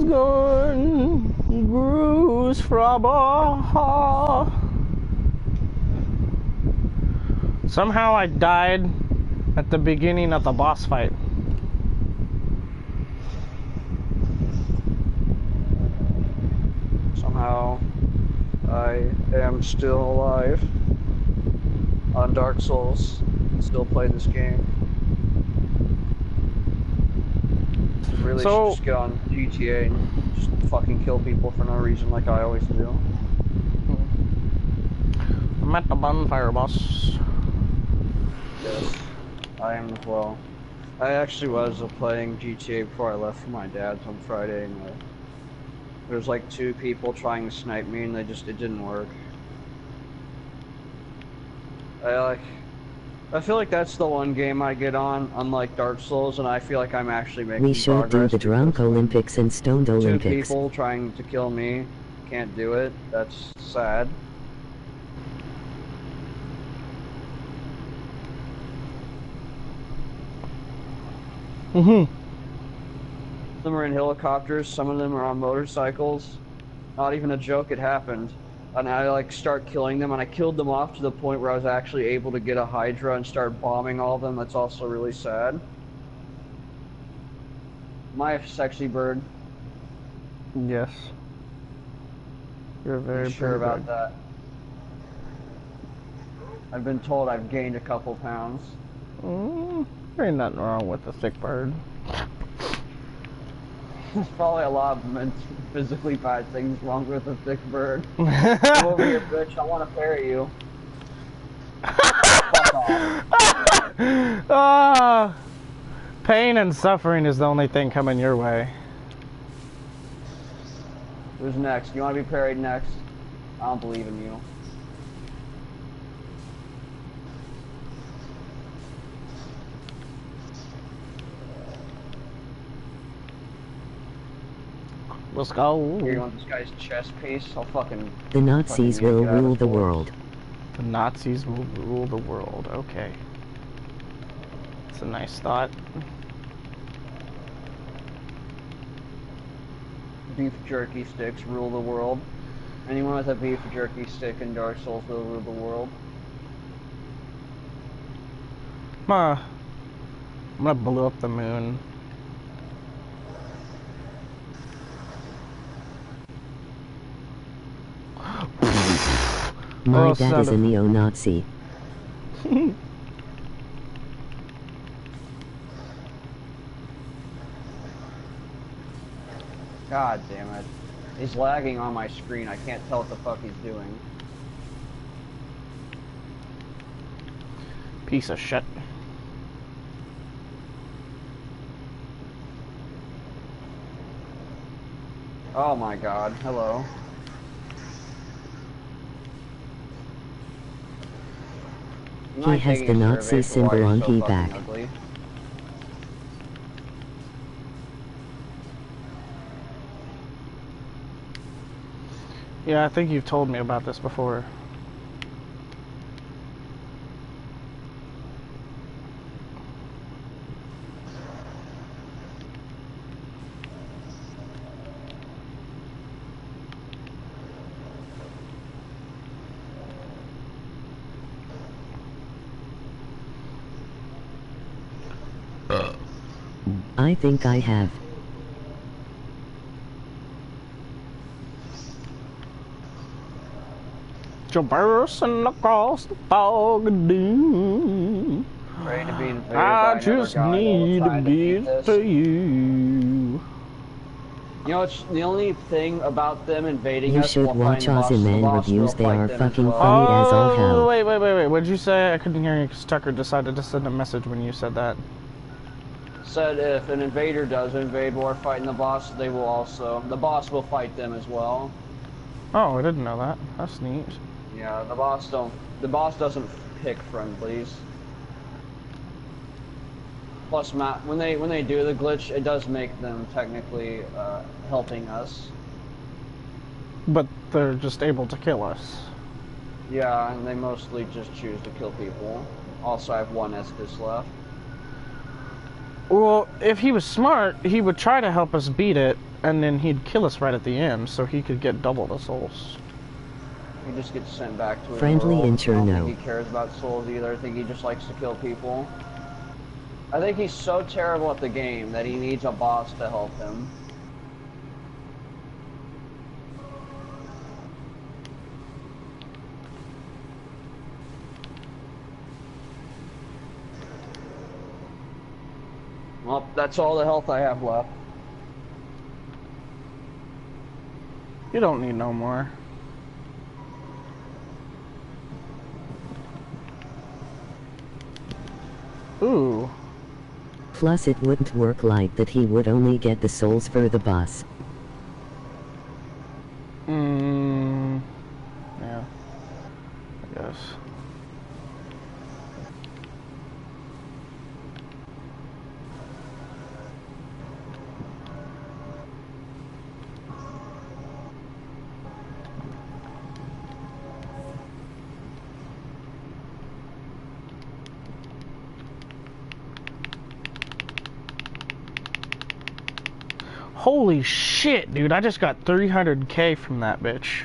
gone, bruised from a heart. Somehow I died at the beginning of the boss fight. Somehow I am still alive on Dark Souls and still play this game. Really should just get on GTA and just fucking kill people for no reason like I always do. I'm at the bonfire, boss. Yes, I am as well. I actually was playing GTA before I left for my dad's on Friday, and there was like 2 people trying to snipe me, and it didn't work. I feel like that's the one game I get on, unlike Dark Souls, and I feel like I'm actually making progress. We should do the Drunk Olympics and Stoned Olympics. 2 people trying to kill me can't do it. That's sad. Some of them are in helicopters, some of them are on motorcycles. Not even a joke, it happened. And I like start killing them, and I killed them off to the point where I was actually able to get a Hydra and start bombing all of them. That's also really sad. My sexy bird. Yes. You're very sure about that. I've been told I've gained a couple pounds. There ain't nothing wrong with a thick bird. There's probably a lot of physically bad things wrong with a thick bird. Come over here, bitch. I want to ferry you. Fuck off. Pain and suffering is the only thing coming your way. Who's next? You want to be parried next? I don't believe in you. Let's go. Here, you want this guy's chest piece? I'll fucking... The Nazis will rule the world. The Nazis will rule the world. Okay. That's a nice thought. Beef jerky sticks rule the world. Anyone with a beef jerky stick in Dark Souls will rule the world. I'm gonna blow up the moon. My dad is a neo-Nazi. God damn it. He's lagging on my screen. I can't tell what the fuck he's doing. Piece of shit. Oh my god. Hello. He has the Nazi symbol on his back. Yeah, I think you've told me about this before. I think I have. Traversing across the fog of doom. I just need to get to you. You know, it's the only thing about them invading us. You should watch Ozyman reviews. They are fucking funny as all hell. Wait. What did you say? I couldn't hear you because Tucker decided to send a message when you said that. Said if an invader does invade while fighting the boss, they will also. The boss will fight them as well. Oh, I didn't know that. That's neat. Yeah, the boss doesn't pick friendlies. Plus, when they do the glitch, it does make them technically helping us. But they're just able to kill us. Yeah, and they mostly just choose to kill people. Also, I have 1 Estus left. Well, if he was smart, he would try to help us beat it, and then he'd kill us right at the end, so he could get double the souls. He just gets sent back to his Friendly world. I don't Inferno. think he cares about souls either. I think he just likes to kill people. I think he's so terrible at the game that he needs a boss to help him. Well, that's all the health I have left. You don't need no more. Ooh. Plus it wouldn't work like that, he would only get the souls for the boss. Yeah. I guess. Holy shit, dude, I just got 300k from that bitch.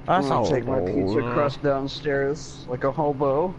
That's I'll all. take my pizza crust downstairs like a hobo.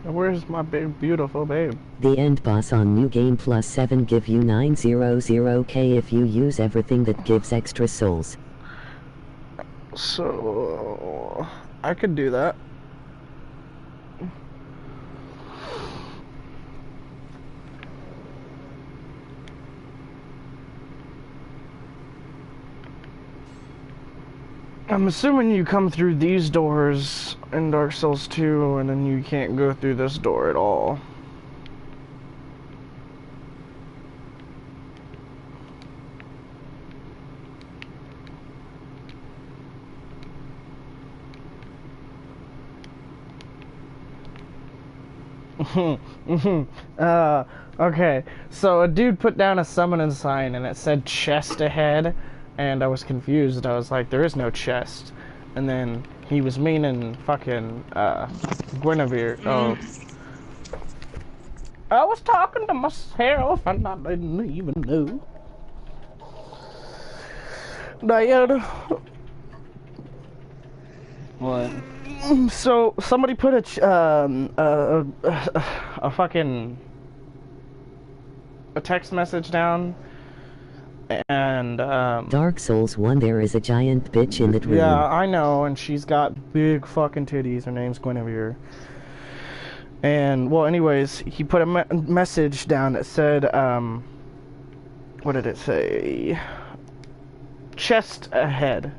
Where's my big beautiful babe? The end boss on New Game Plus 7 give you 900k if you use everything that gives extra souls. So I could do that. I'm assuming you come through these doors in Dark Souls 2 and then you can't go through this door at all. Okay, so a dude put down a summoning sign and it said chest ahead, and I was confused. I was like, there is no chest. And then he was meaning fucking Guinevere. Oh, I was talking to myself and I didn't even know. Diana. What? So somebody put a fucking a text message down, and Dark Souls 1 there is a giant bitch in that room. yeah, I know, and she's got big fucking titties. Her name's Guinevere. And well, anyways, he put a message down that said, what did it say? Chest ahead,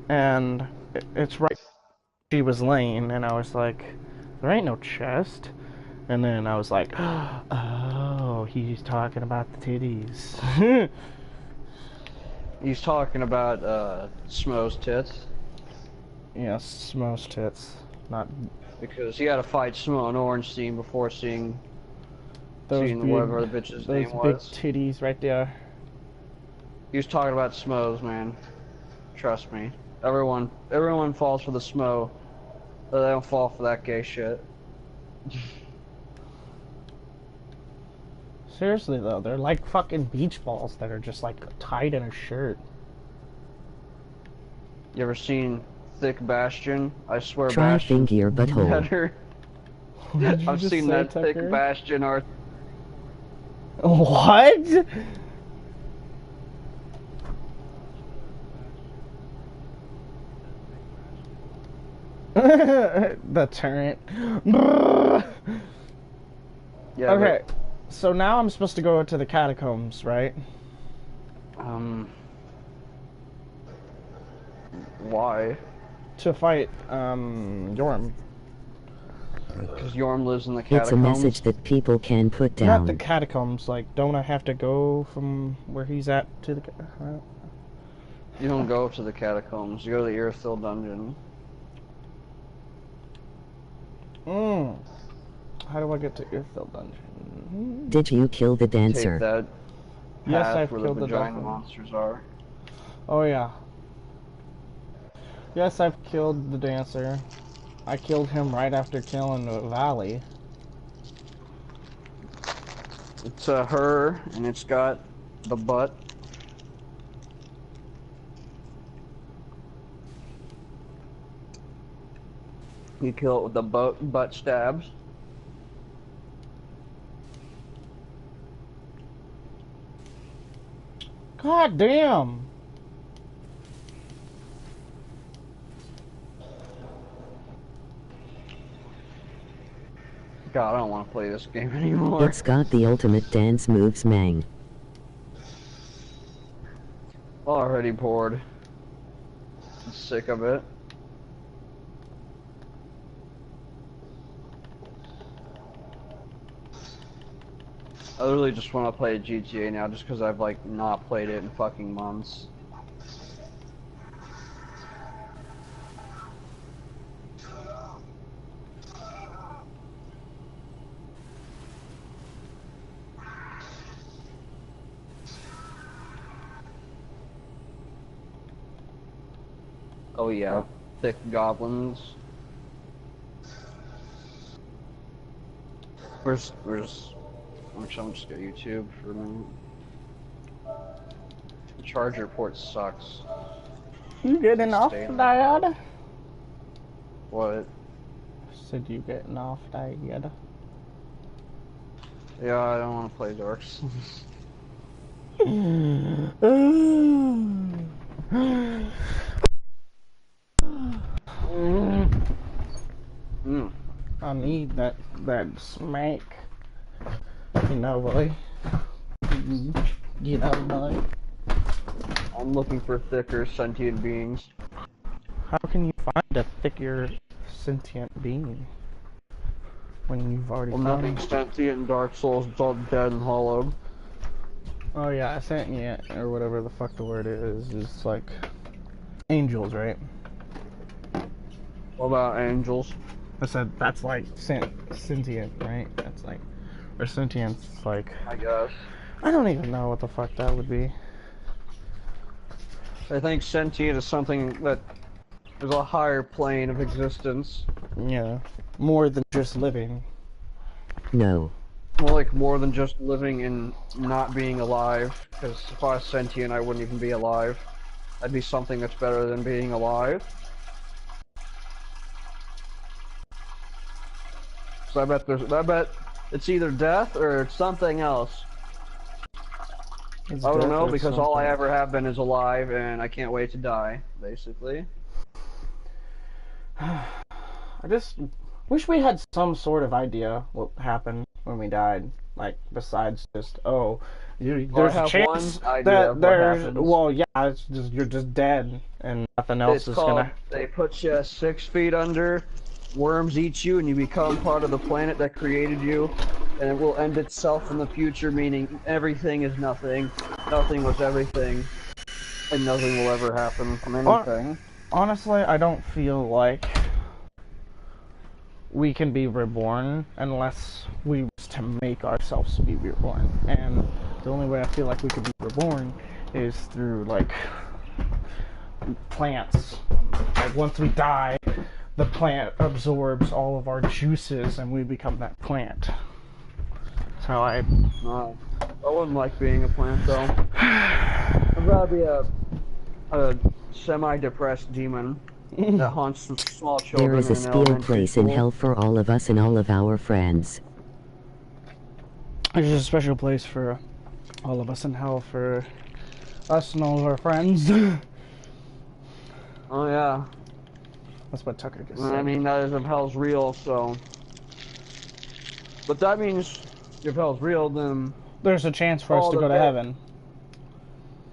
and it's right. She was laying, and I was like, there ain't no chest. And then I was like, oh, he's talking about the titties. He's talking about Smo's tits. Yeah, Smo's tits. Not Because he had to fight Smo and Ornstein before seeing big, whatever the bitch's name those big was. titties right there. He was talking about Smo's, man. Trust me. Everyone falls for the Smo. But they don't fall for that gay shit. Seriously though, they're like fucking beach balls that are just like tied in a shirt. You ever seen Thick Bastion? I swear Try Bastion's finger butthole. better. Did you I've just seen say, that Tucker? Thick Bastion art. What? The turret. Yeah, Okay, so now I'm supposed to go to the catacombs, right? but, Why? To fight, Yorm. Because Yorm lives in the It's catacombs. a message that people can put Not the down. catacombs, like, don't I have to go from where he's at to the... You don't go to the catacombs. You go to the Earthfill dungeon. How do I get to Earthfill Dungeon? Did you kill the Take dancer? that Yes, path I've where killed the the vagina dolphin. monsters are. Oh, yeah. Yes, I've killed the dancer. I killed him right after killing the Valley. It's her, and it's got the butt. You kill it with the butt stabs. God damn! God, I don't want to play this game anymore. It's got the ultimate dance moves, mang. Already bored. I'm sick of it. I literally just want to play GTA now just because I've like not played it in fucking months. Oh yeah, thick goblins. Where's actually, I'm just go YouTube for a minute. The charger port sucks. You getting off, Stay on. Dad? What? Said you getting off, Dad? Yeah, I don't want to play Dark Souls. I need that smack. You know, boy. You know, boy. I'm looking for thicker sentient beings. How can you find a thicker sentient being when you've already Well, found nothing sentient in Dark Souls. It's all dead and hollowed. Oh yeah, sentient or whatever the fuck the word is like angels, right? What about angels? I said that's like sentient, right? That's like, or sentience, like, I guess. I don't even know what the fuck that would be. I think sentient is something that is a higher plane of existence. Yeah, more than just living. No. More like more than just living and not being alive. Because if I was sentient, I wouldn't even be alive. I'd be something that's better than being alive. So I bet it's either death or it's something else. It's I don't death know or because all I something. ever have been is alive, and I can't wait to die. Basically. I just wish we had some sort of idea what happened when we died. Like, besides just, oh, Well, I there's a have chance one idea that of what there's, happens. well, yeah, it's just, you're just dead and nothing else It's is called, gonna. they put you 6 feet under, worms eat you, and you become part of the planet that created you, and it will end itself in the future, meaning everything is nothing, nothing was everything, and nothing will ever happen from anything. Honestly, I don't feel like we can be reborn unless we was to make ourselves be reborn. And the only way I feel like we could be reborn is through, like, plants. Like, once we die, the plant absorbs all of our juices and we become that plant. That's how I... No, I wouldn't like being a plant, though. I'd rather be a semi-depressed demon that haunts the small children There is a in spiel elementary place in school. hell for all of us and all of our friends. There's a special place for all of us in hell, for us and all of our friends. Oh yeah. That's what Tucker just said. I mean, that is if hell's real, so... But that means, if hell's real, then... There's a chance for us all to the go to fake- heaven.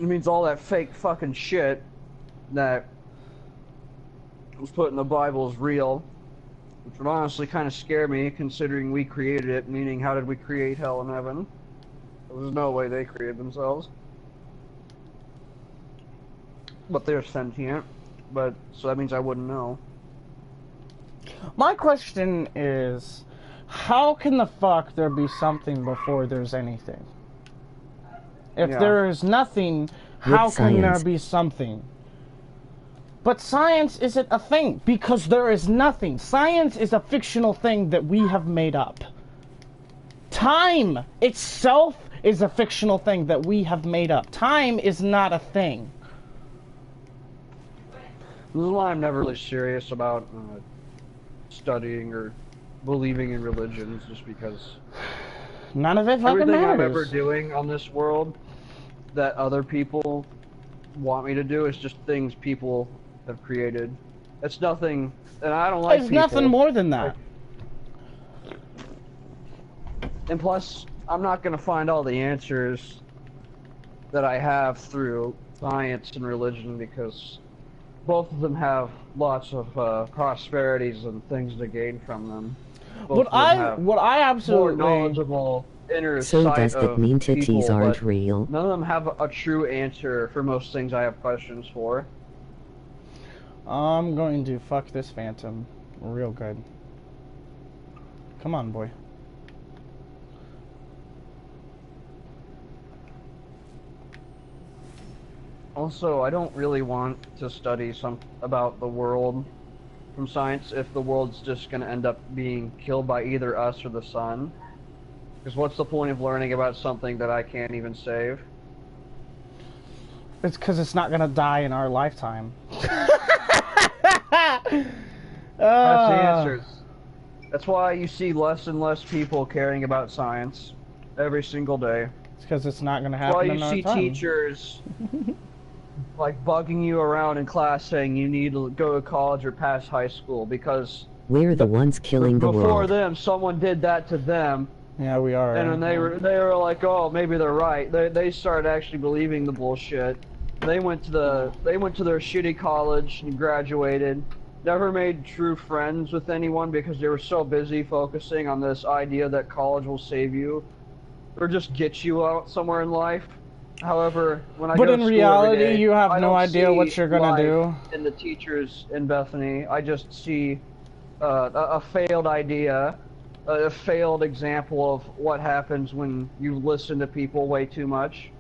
It means all that fake fucking shit that was put in the Bible is real, which would honestly kind of scare me, considering we created it, meaning how did we create hell and heaven? There's no way they created themselves. But they're sentient, so that means I wouldn't know. My question is, how can the fuck there be something before there's anything? If there is nothing, how can there be something? But science isn't a thing, because there is nothing. Science is a fictional thing that we have made up. Time itself is a fictional thing that we have made up. Time is not a thing. This is why I'm never really serious about studying or believing in religions, just because None of it fucking everything matters. I'm ever doing on this world that other people want me to do is just things people have created. It's nothing, and I don't like It's people. nothing more than that. And plus, I'm not going to find all the answers that I have through science and religion, because both of them have lots of prosperities and things to gain from them. What I absolutely more knowledgeable inner So sight does that of mean titties people, aren't but real? none of them have a true answer for most things I have questions for. I'm going to fuck this phantom real good. Come on, boy. Also, I don't really want to study about the world from science if the world's just going to end up being killed by either us or the sun. Because what's the point of learning about something that I can't even save? It's because it's not gonna die in our lifetime. That's the answers. That's why you see less and less people caring about science every single day. It's because it's not gonna That's happen why in you our see time. teachers like bugging you around in class saying you need to go to college or pass high school, because We're the ones killing the before world. them someone did that to them. Yeah, we are. And then they were like, oh, maybe they're right. They started actually believing the bullshit. They went to their shitty college and graduated. Never made true friends with anyone because they were so busy focusing on this idea that college will save you or just get you out somewhere in life. However, when I But go in to school reality, every day, you have I no don't idea see what you're gonna life do. in the teachers in Bethany, I just see a failed idea. A failed example of what happens when you listen to people way too much.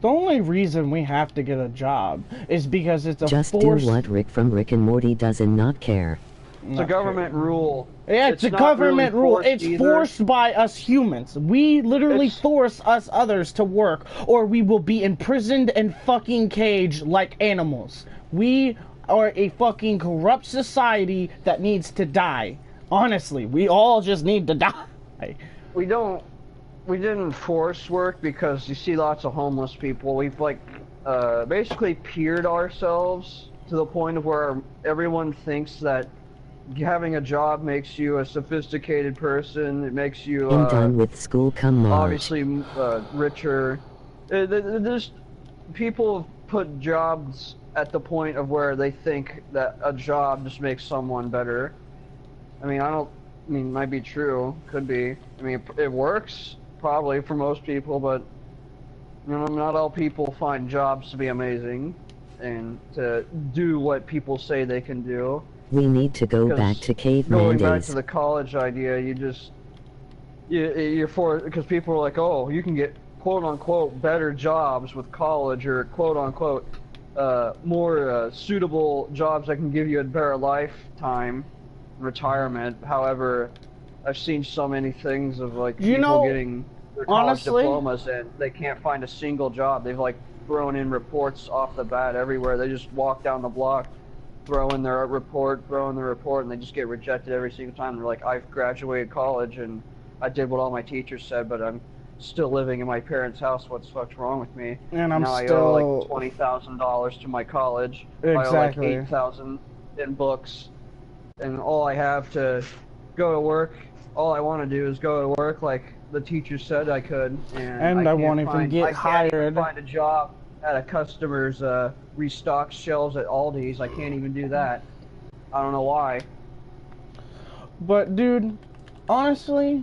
The only reason we have to get a job is because it's a Just forced... do what Rick from Rick and Morty does and not care. It's a government rule. Yeah, it's a not government really rule. forced It's either. forced by us humans. We literally It's- force us others to work, or we will be imprisoned and fucking caged like animals. We are a fucking corrupt society that needs to die. Honestly, we all just need to die. We didn't force work because you see lots of homeless people. We've basically peered ourselves to the point of where everyone thinks that having a job makes you a sophisticated person. It makes you I'm done with school, come March. obviously richer. There's people put jobs at the point of where they think that a job just makes someone better. I mean, it might be true, could be. I mean, it works probably for most people, but you know, not all people find jobs to be amazing and to do what people say they can do. We need to go back to caveman Going back days. to the college idea, you're for, because people are like, oh, you can get quote unquote better jobs with college, or quote unquote more suitable jobs that can give you a better lifetime retirement. However, I've seen so many things of like people getting their college honestly, diplomas and they can't find a single job. They've like thrown in reports off the bat everywhere. They just walk down the block, throw in their report, and they just get rejected every single time. They're like, I've graduated college and I did what all my teachers said, but I'm still living in my parents' house. What's the fuck's wrong with me? And I'm now still... I owe like $20,000 to my college. Exactly. I owe like $8,000 in books, and all I have to go to work, all I want to do is go to work like the teacher said I could, and I won't even get hired. I can't even find a job at a customer's restock shelves at Aldi's. I can't even do that. I don't know why. But dude, honestly,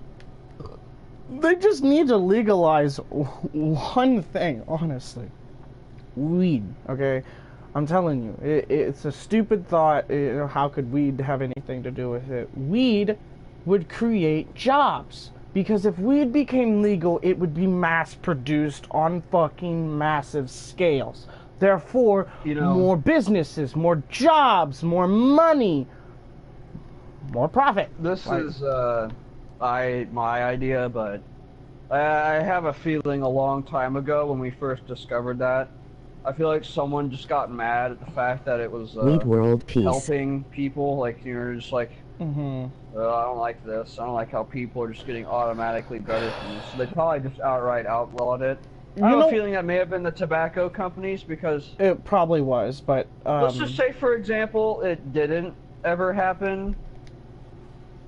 they just need to legalize one thing, honestly. Weed, okay? I'm telling you, it's a stupid thought. How could weed have anything to do with it? Weed would create jobs. Because if weed became legal, it would be mass produced on fucking massive scales. Therefore, You know, more businesses, more jobs, more money, more profit. this Like, is my idea, but I have a feeling a long time ago when we first discovered that, I feel like someone just got mad at the fact that it was Weed world peace. helping people. Like, you know, just like, mm-hmm. I don't like this. I don't like how people are just getting automatically better from this. So they probably just outright outlawed it. I have a feeling that may have been the tobacco companies because It probably was, but let's just say, for example, it didn't ever happen.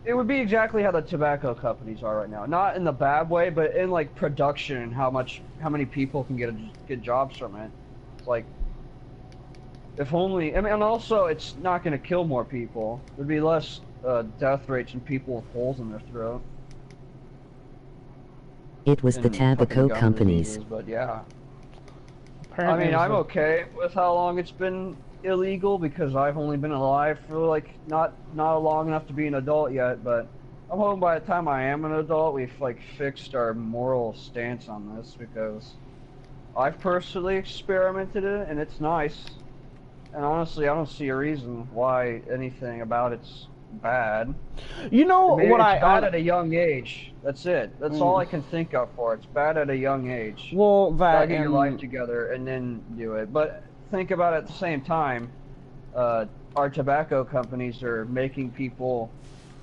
It would be exactly how the tobacco companies are right now. Not in the bad way, but in like production and how many people can get jobs from it. It's like, if only. I mean, and also it's not going to kill more people. There'd be less death rates and people with holes in their throat. It was the And fucking tobacco gum companies. diseases, but yeah. apparently I mean, I'm okay with how long it's been illegal because I've only been alive for like not long enough to be an adult yet, but I'm hoping by the time I am an adult we've like fixed our moral stance on this because I've personally experimented it and it's nice. And honestly, I don't see a reason why anything about it's bad. You know Maybe what it's bad at a young age. That's it. That's all I can think of for it. It's bad at a young age. Well, Gotta that get your and life together and then do it. But think about it at the same time, our tobacco companies are making people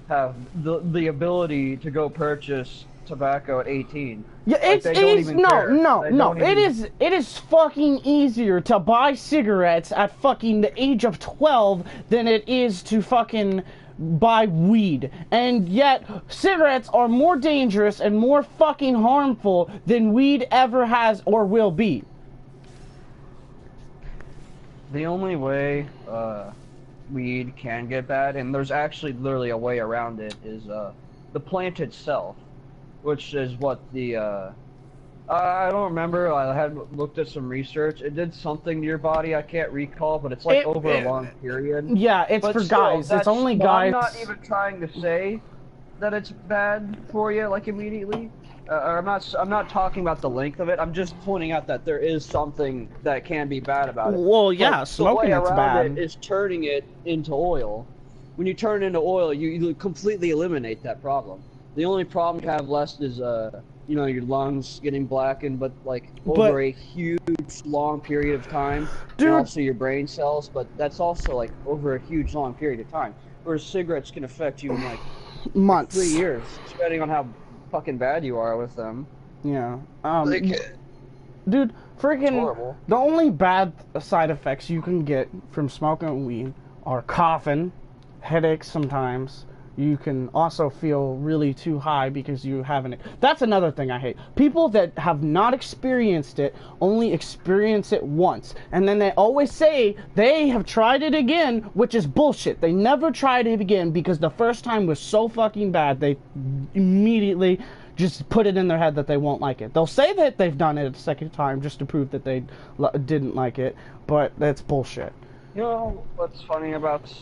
have the ability to go purchase tobacco at 18. yeah, Like, they don't even care. They don't even- It is fucking easier to buy cigarettes at fucking the age of 12 than it is to fucking buy weed. And yet, cigarettes are more dangerous and more fucking harmful than weed ever has or will be. The only way weed can get bad, and there's actually literally a way around it, is the plant itself, which is what the I don't remember. I had looked at some research. It did something to your body. I can't recall, but it's like over a long period. Yeah, it's But for still, guys. It's only well, guys. I'm not even trying to say that it's bad for you, like immediately. Or I'm not talking about the length of it. I'm just pointing out that there is something that can be bad about it. Well, yeah, But smoking the way it's around bad. it is turning it into oil. When you turn it into oil, you completely eliminate that problem. The only problem you have left is you know, your lungs getting blackened, but like over a huge long period of time, Dude. and also your brain cells. But that's also like over a huge long period of time. Whereas cigarettes can affect you in like Months. 3 years, depending on how fucking bad you are with them. Yeah. Like, Dude, freaking horrible. the only bad side effects you can get from smoking weed are coughing, headaches sometimes. You can also feel really too high because you haven't. That's another thing I hate. People that have not experienced it only experience it once. And then they always say they have tried it again, which is bullshit. They never tried it again because the first time was so fucking bad, they immediately just put it in their head that they won't like it. They'll say that they've done it a second time just to prove that they didn't like it, but that's bullshit. You know what's funny about?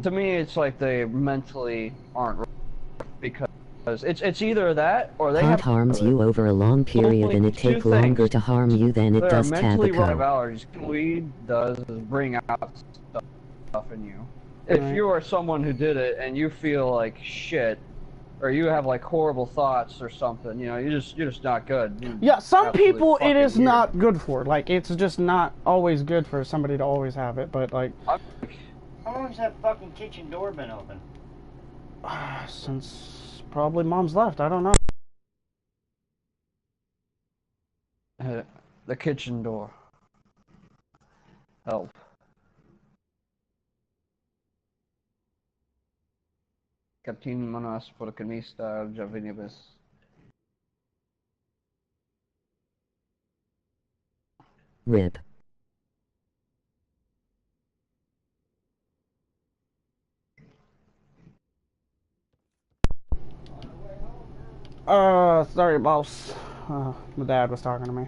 To me, it's like they mentally aren't right because it's either that or they Pot have harms you over a long period only and it two take longer things. to harm you than it They are does mentally wrong of tobacco. allergies. What weed does is bring out stuff in you. If Right. you are someone who did it and you feel like shit, or you have like horrible thoughts or something, you know, you're just not good. Yeah, some Absolutely people it fucking is weird. not good for. Like, it's just not always good for somebody to always have it, but like, How long's that fucking kitchen door been open? since probably mom's left, I don't know. The kitchen door. Help. Captain Manas por Canista Javinibus. RIP. Sorry, boss. My dad was talking to me.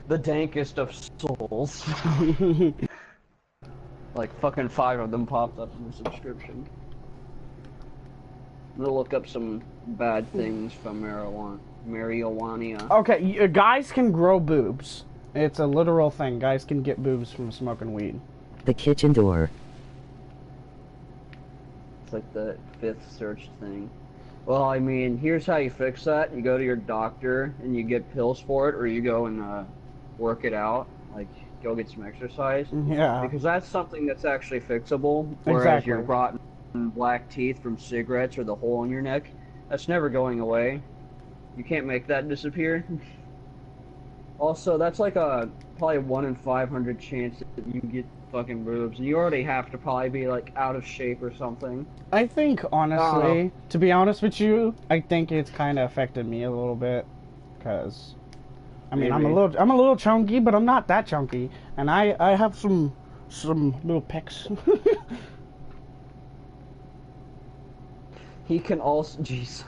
The dankest of souls. Like fucking 5 of them popped up in the subscription. I'm gonna look up some bad things from marijuana. Okay, guys can grow boobs. It's a literal thing. Guys can get boobs from smoking weed. The kitchen door. It's like the 5th search thing. Well, I mean, here's how you fix that. You go to your doctor and you get pills for it, or you go and work it out. Like, go get some exercise. Yeah. Because that's something that's actually fixable. Whereas Exactly. your rotten black teeth from cigarettes or the hole in your neck, that's never going away. You can't make that disappear. Also, that's like a probably 1 in 500 chance that you get fucking boobs, and you already have to probably be like out of shape or something. I think, honestly, to be honest with you, I think it's kind of affected me a little bit, because, I mean, I'm a little chunky, but I'm not that chunky, and I have some little pecs. He can also, Jesus.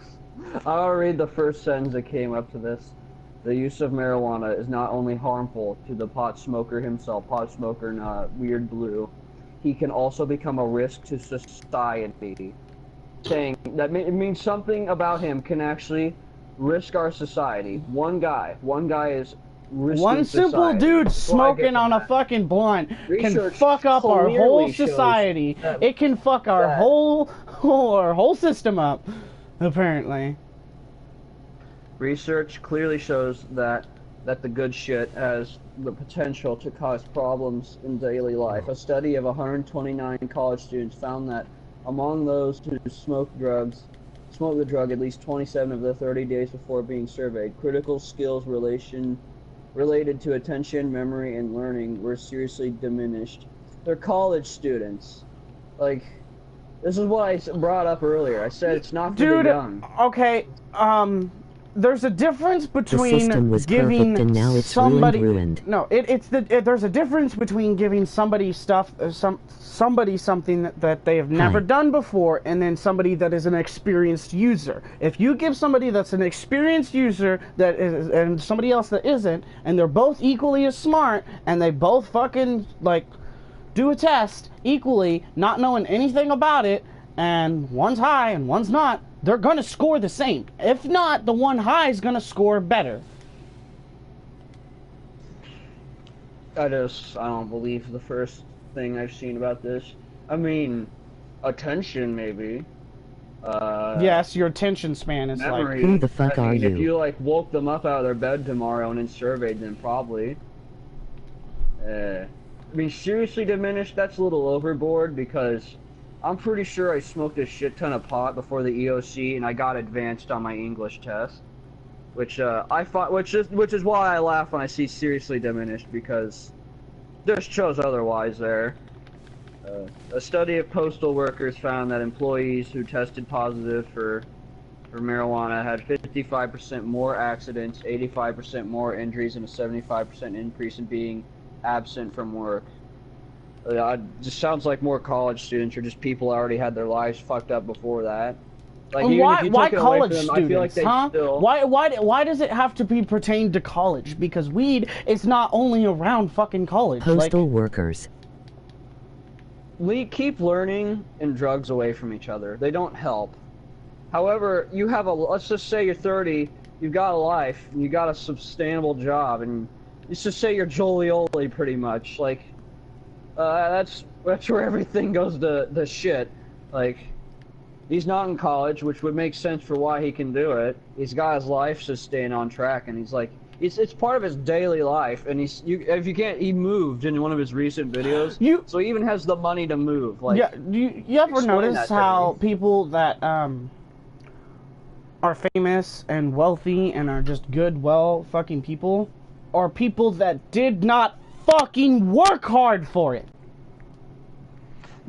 I'll read the first sentence that came up to this. The use of marijuana is not only harmful to the pot smoker himself, pot smoker not weird blue, he can also become a risk to society. Saying that it means something about him can actually risk our society. One guy is risking One simple society. dude Before I get smoking to on a that, fucking blunt can research fuck up our clearly whole shows society. that- It can fuck our that- whole system up, apparently. Research clearly shows that the good shit has the potential to cause problems in daily life. A study of 129 college students found that among those who smoked the drug at least 27 of the 30 days before being surveyed. Critical skills related to attention, memory, and learning were seriously diminished. They're college students. Like, this is what I brought up earlier. I said it's not for Dude, the young. okay, there's a difference The between system was giving perfect and now it's somebody ruined. No, there's a difference between giving somebody somebody something that they have never Hi. done before, and then somebody that is an experienced user. If you give somebody that's an experienced user that is, and somebody else that isn't, and they're both equally as smart, and they both fucking like do a test equally, not knowing anything about it, and one's high and one's not, they're gonna score the same. If not, the one high is gonna score better. I don't believe the first thing I've seen about this. I mean, attention maybe. Yes, your attention span is Memory. Who the fuck are If you? you like woke them up out of their bed tomorrow and then surveyed them, probably. I mean, seriously diminished. That's a little overboard because I'm pretty sure I smoked a shit ton of pot before the EOC and I got advanced on my English test, which which is why I laugh when I see seriously diminished, because this shows otherwise there. A study of postal workers found that employees who tested positive for marijuana had 55% more accidents, 85% more injuries, and a 75% increase in being absent from work. It just sounds like more college students or just people that already had their lives fucked up before that. Like, even if you Why took it away college from them, students, I feel like they huh? still... Why does it have to be pertained to college? Because weed is not only around fucking college. Postal workers. We keep learning and drugs away from each other. They don't help. However, you have let's just say you're 30, you've got a life, and you got a sustainable job, and let's just say you're Jolioli pretty much. Like, that's where everything goes to shit. Like, he's not in college, which would make sense for why he can do it. He's got his life sustained on track, and he's like, it's part of his daily life, and he moved in one of his recent videos, so he even has the money to move. Like, yeah, you ever explain notice that to how me. people that are famous and wealthy and are just good, fucking people are people that did not fucking work hard for it?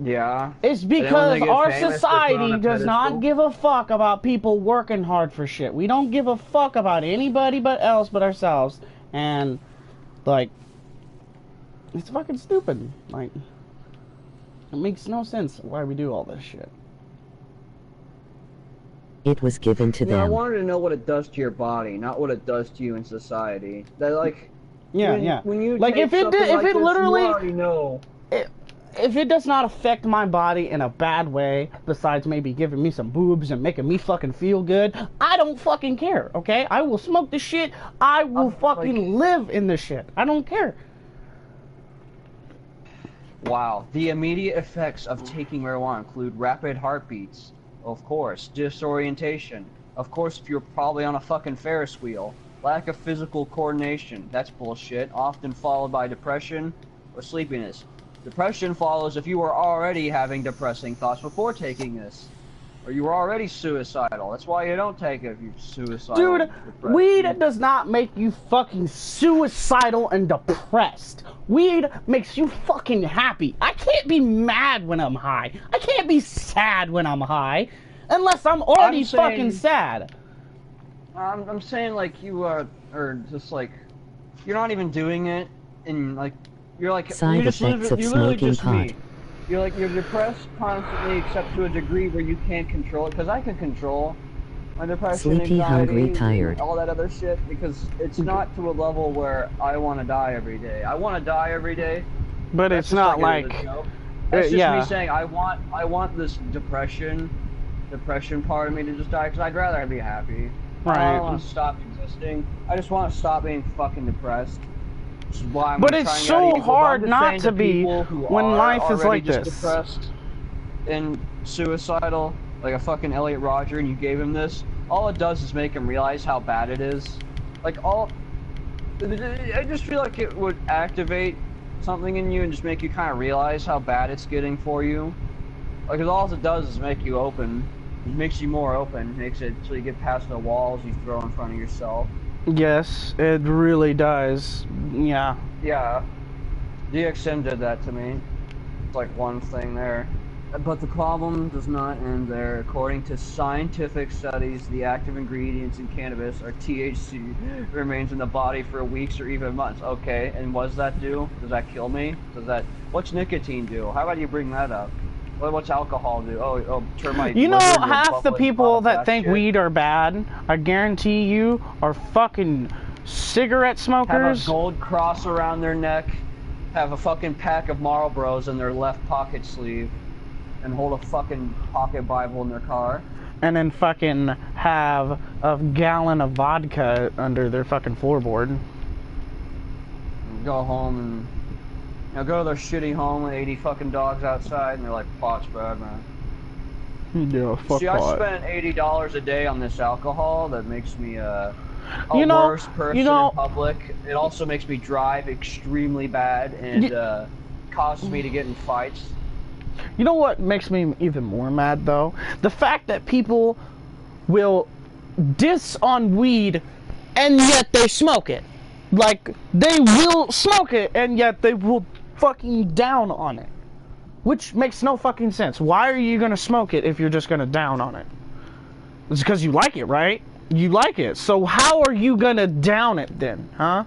yeah. It's then when because they get our famous, they're put on society a does not pedestal. give a fuck about people working hard for shit. We don't give a fuck about anybody but ourselves. And, like, it's fucking stupid. Like, it makes no sense why we do all this shit. It was given to I them. wanted to know what it does to your body, not what it does to you in society. That like, Yeah, when you like take if it something did, if like it this, literally, you already know. if it does not affect my body in a bad way, besides maybe giving me some boobs and making me fucking feel good, I don't fucking care. Okay, I will smoke this shit. I will fucking live in this shit. I don't care. Wow. The immediate effects of taking marijuana include rapid heartbeats, of course, disorientation, of course if you're probably on a fucking Ferris wheel, lack of physical coordination, that's bullshit, often followed by depression or sleepiness. Depression follows if you were already having depressing thoughts before taking this, or you were already suicidal. That's why you don't take it if you're suicidal. Dude, weed does not make you fucking suicidal and depressed. Weed makes you fucking happy. I can't be mad when I'm high. I can't be sad when I'm high. Unless I'm already fucking sad. I'm saying like you are, or just like, you're not even doing it, and like, you're like, Side you just effects of you're literally smoking just pot. me. You're like, you're depressed constantly, except to a degree where you can't control it, because I can control my depression, Sleepy, anxiety, hungry, tired. all that other shit, because it's not to a level where I want to die every day. I want to die every day, But that's it's just not like, like... that's just yeah. me saying I want this depression part of me to just die, because I'd rather be happy. I Right. don't want to stop existing. I just want to stop being fucking depressed. Which is why I'm But trying it's to get so out of here. But I'm hard just not saying to be people who when are life is already like just this. depressed and suicidal, like a fucking Elliot Rodger, and you gave him this, all it does is make him realize how bad it is. Like, I just feel like it would activate something in you and just make you kind of realize how bad it's getting for you. Like, 'cause all it does is make you open. It makes you more open. Makes it so you get past the walls you throw in front of yourself. Yes, it really does. Yeah. Yeah. DXM did that to me. It's like one thing there. But the problem does not end there. According to scientific studies, the active ingredients in cannabis, or THC, remains in the body for weeks or even months. Okay, and what does that do? Does that kill me? What's nicotine do? How about you bring that up? What's alcohol do? Oh, turn my... You know, half the people that think shit. weed are bad, I guarantee you, are fucking cigarette Have smokers. a gold cross around their neck, have a fucking pack of Marlboros in their left pocket sleeve, and hold a fucking pocket Bible in their car. And then fucking have a gallon of vodka under their fucking floorboard. And go home and... go to their shitty home with 80 fucking dogs outside, and they're like, pot's bad, man. Yeah, fuck See, pot. I spend $80 a day on this alcohol that makes me a You know- worse person you know- in public. It also makes me drive extremely bad and causes me to get in fights. You know what makes me even more mad, though? The fact that people will diss on weed and yet they smoke it. Like, they will smoke it and yet they will fucking down on it. Which makes no fucking sense. Why are you gonna smoke it if you're just gonna down on it? It's because you like it, right? You like it. So how are you gonna down it then, huh?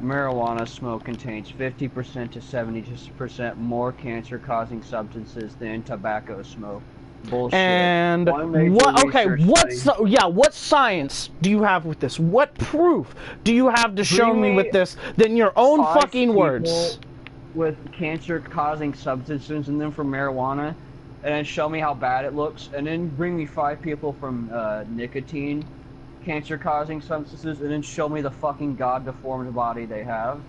Marijuana smoke contains 50% to 70% more cancer-causing substances than tobacco smoke. Bullshit. And One major what? Okay, research study- what science do you have with this? What proof do you have to show me with this than your own 5 fucking people words? with cancer-causing substances in them from marijuana, and then show me how bad it looks, and then bring me 5 people from nicotine cancer-causing substances, and then show me the fucking god-deformed body they have.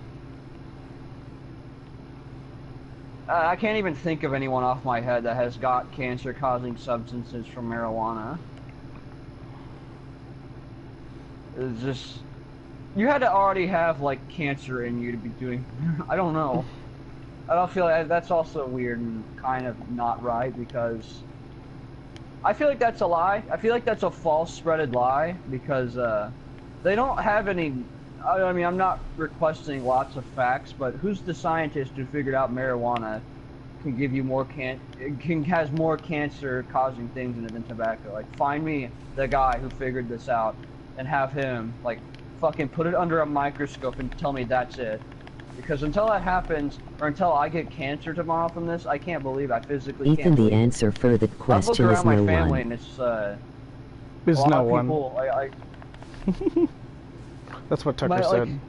I can't even think of anyone off my head that has got cancer-causing substances from marijuana. It's just... You had to already have, like, cancer in you to be doing... I don't know. I don't feel like that's also weird and kind of not right, because... I feel like that's a lie. I feel like that's a false spreaded lie, because, they don't have any... I mean, I'm not requesting lots of facts, but who's the scientist who figured out marijuana can give you more has more cancer-causing things in it than tobacco? Like, find me the guy who figured this out, and have him, like, fucking put it under a microscope and tell me that's it. Because until that happens, or until I get cancer tomorrow from this, I can't believe I physically Ethan, can't the believe it. answer for the I've looked question is around my no family one. and it's There's a lot no of one. people. That's what Tucker My, like- said.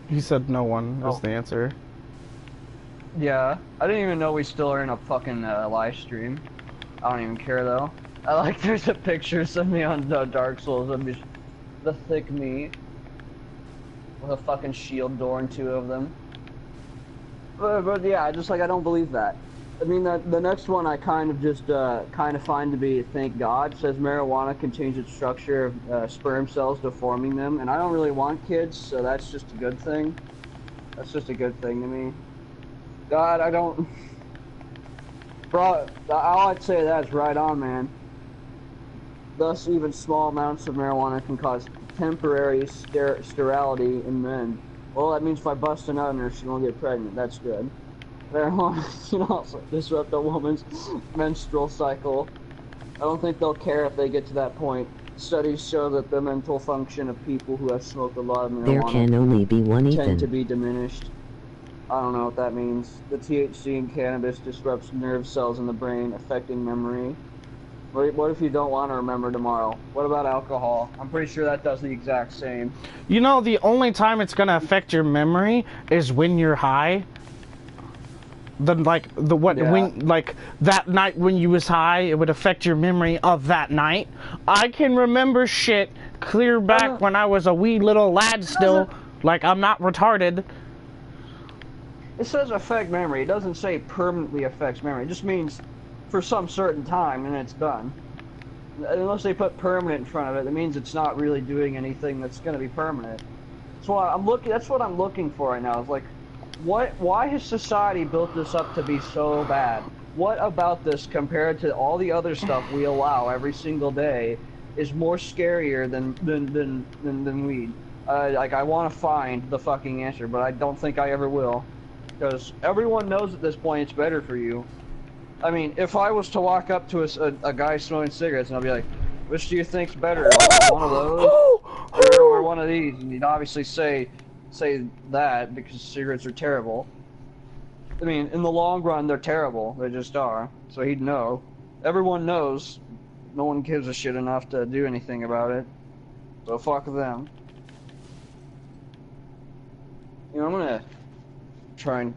He said no one is Oh. the answer. Yeah, I didn't even know we still are in a fucking live stream. I don't even care though. I like there's a picture of me on Dark Souls of me, the thick meat with a fucking shield door and 2 of them. But yeah, just like I don't believe that. I mean, the next one I kind of just kind of find to be thank God. It says marijuana can change its structure of sperm cells, deforming them, and I don't really want kids, so that's just a good thing. That's just a good thing to me. God, I don't. Bro, all I'd say that is right on, man. Thus, even small amounts of marijuana can cause temporary sterility in men. Well, that means if I bust a nut on her, she won't get pregnant. That's good. Marijuana can also disrupt a woman's menstrual cycle. I don't think they'll care if they get to that point. Studies show that the mental function of people who have smoked a lot of marijuana There can only be one tend to Ethan. be diminished. I don't know what that means. The THC in cannabis disrupts nerve cells in the brain, affecting memory. What if you don't want to remember tomorrow? What about alcohol? I'm pretty sure that does the exact same. You know, the only time it's gonna affect your memory is when you're high. When that night when you was high, it would affect your memory of that night. I can remember shit clear back when I was a wee little lad still. Like, I'm not retarded. It says affect memory. It doesn't say permanently affects memory. It just means for some certain time and it's done. Unless they put permanent in front of it, it means it's not really doing anything that's going to be permanent. That's what I'm looking for right now. Is like, why has society built this up to be so bad? What about this compared to all the other stuff we allow every single day is more scarier than weed? Like, I want to find the fucking answer, but I don't think I ever will. Because everyone knows at this point it's better for you. I mean, if I was to walk up to a guy smoking cigarettes and I'll be like, which do you think's better, like one of those or one of these? And he'd obviously say that because cigarettes are terrible. I mean, in the long run, they're terrible. They just are. So he'd know. Everyone knows. No one gives a shit enough to do anything about it. So fuck them. You know, I'm gonna try and...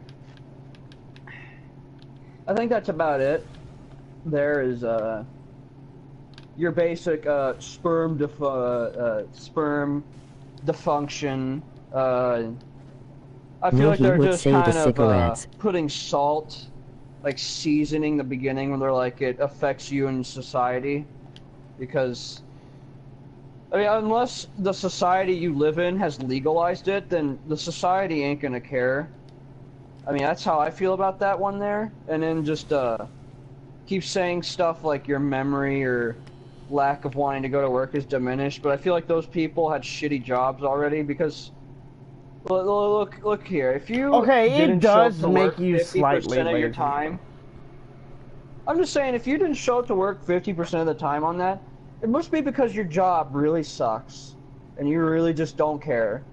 I think that's about it. There is your basic sperm dysfunction. I feel No, like he they're would just say the kind of cigarettes. putting salt, like seasoning the beginning when they're like it affects you in society, because I mean, unless the society you live in has legalized it, then the society ain't gonna care. I mean, that's how I feel about that one there. And then just keep saying stuff like your memory or lack of wanting to go to work is diminished. But I feel like those people had shitty jobs already because look here. If you Okay, it didn't show up does to make work you 50% slightly of your lazy. time. I'm just saying, if you didn't show up to work 50% of the time on that, it must be because your job really sucks and you really just don't care.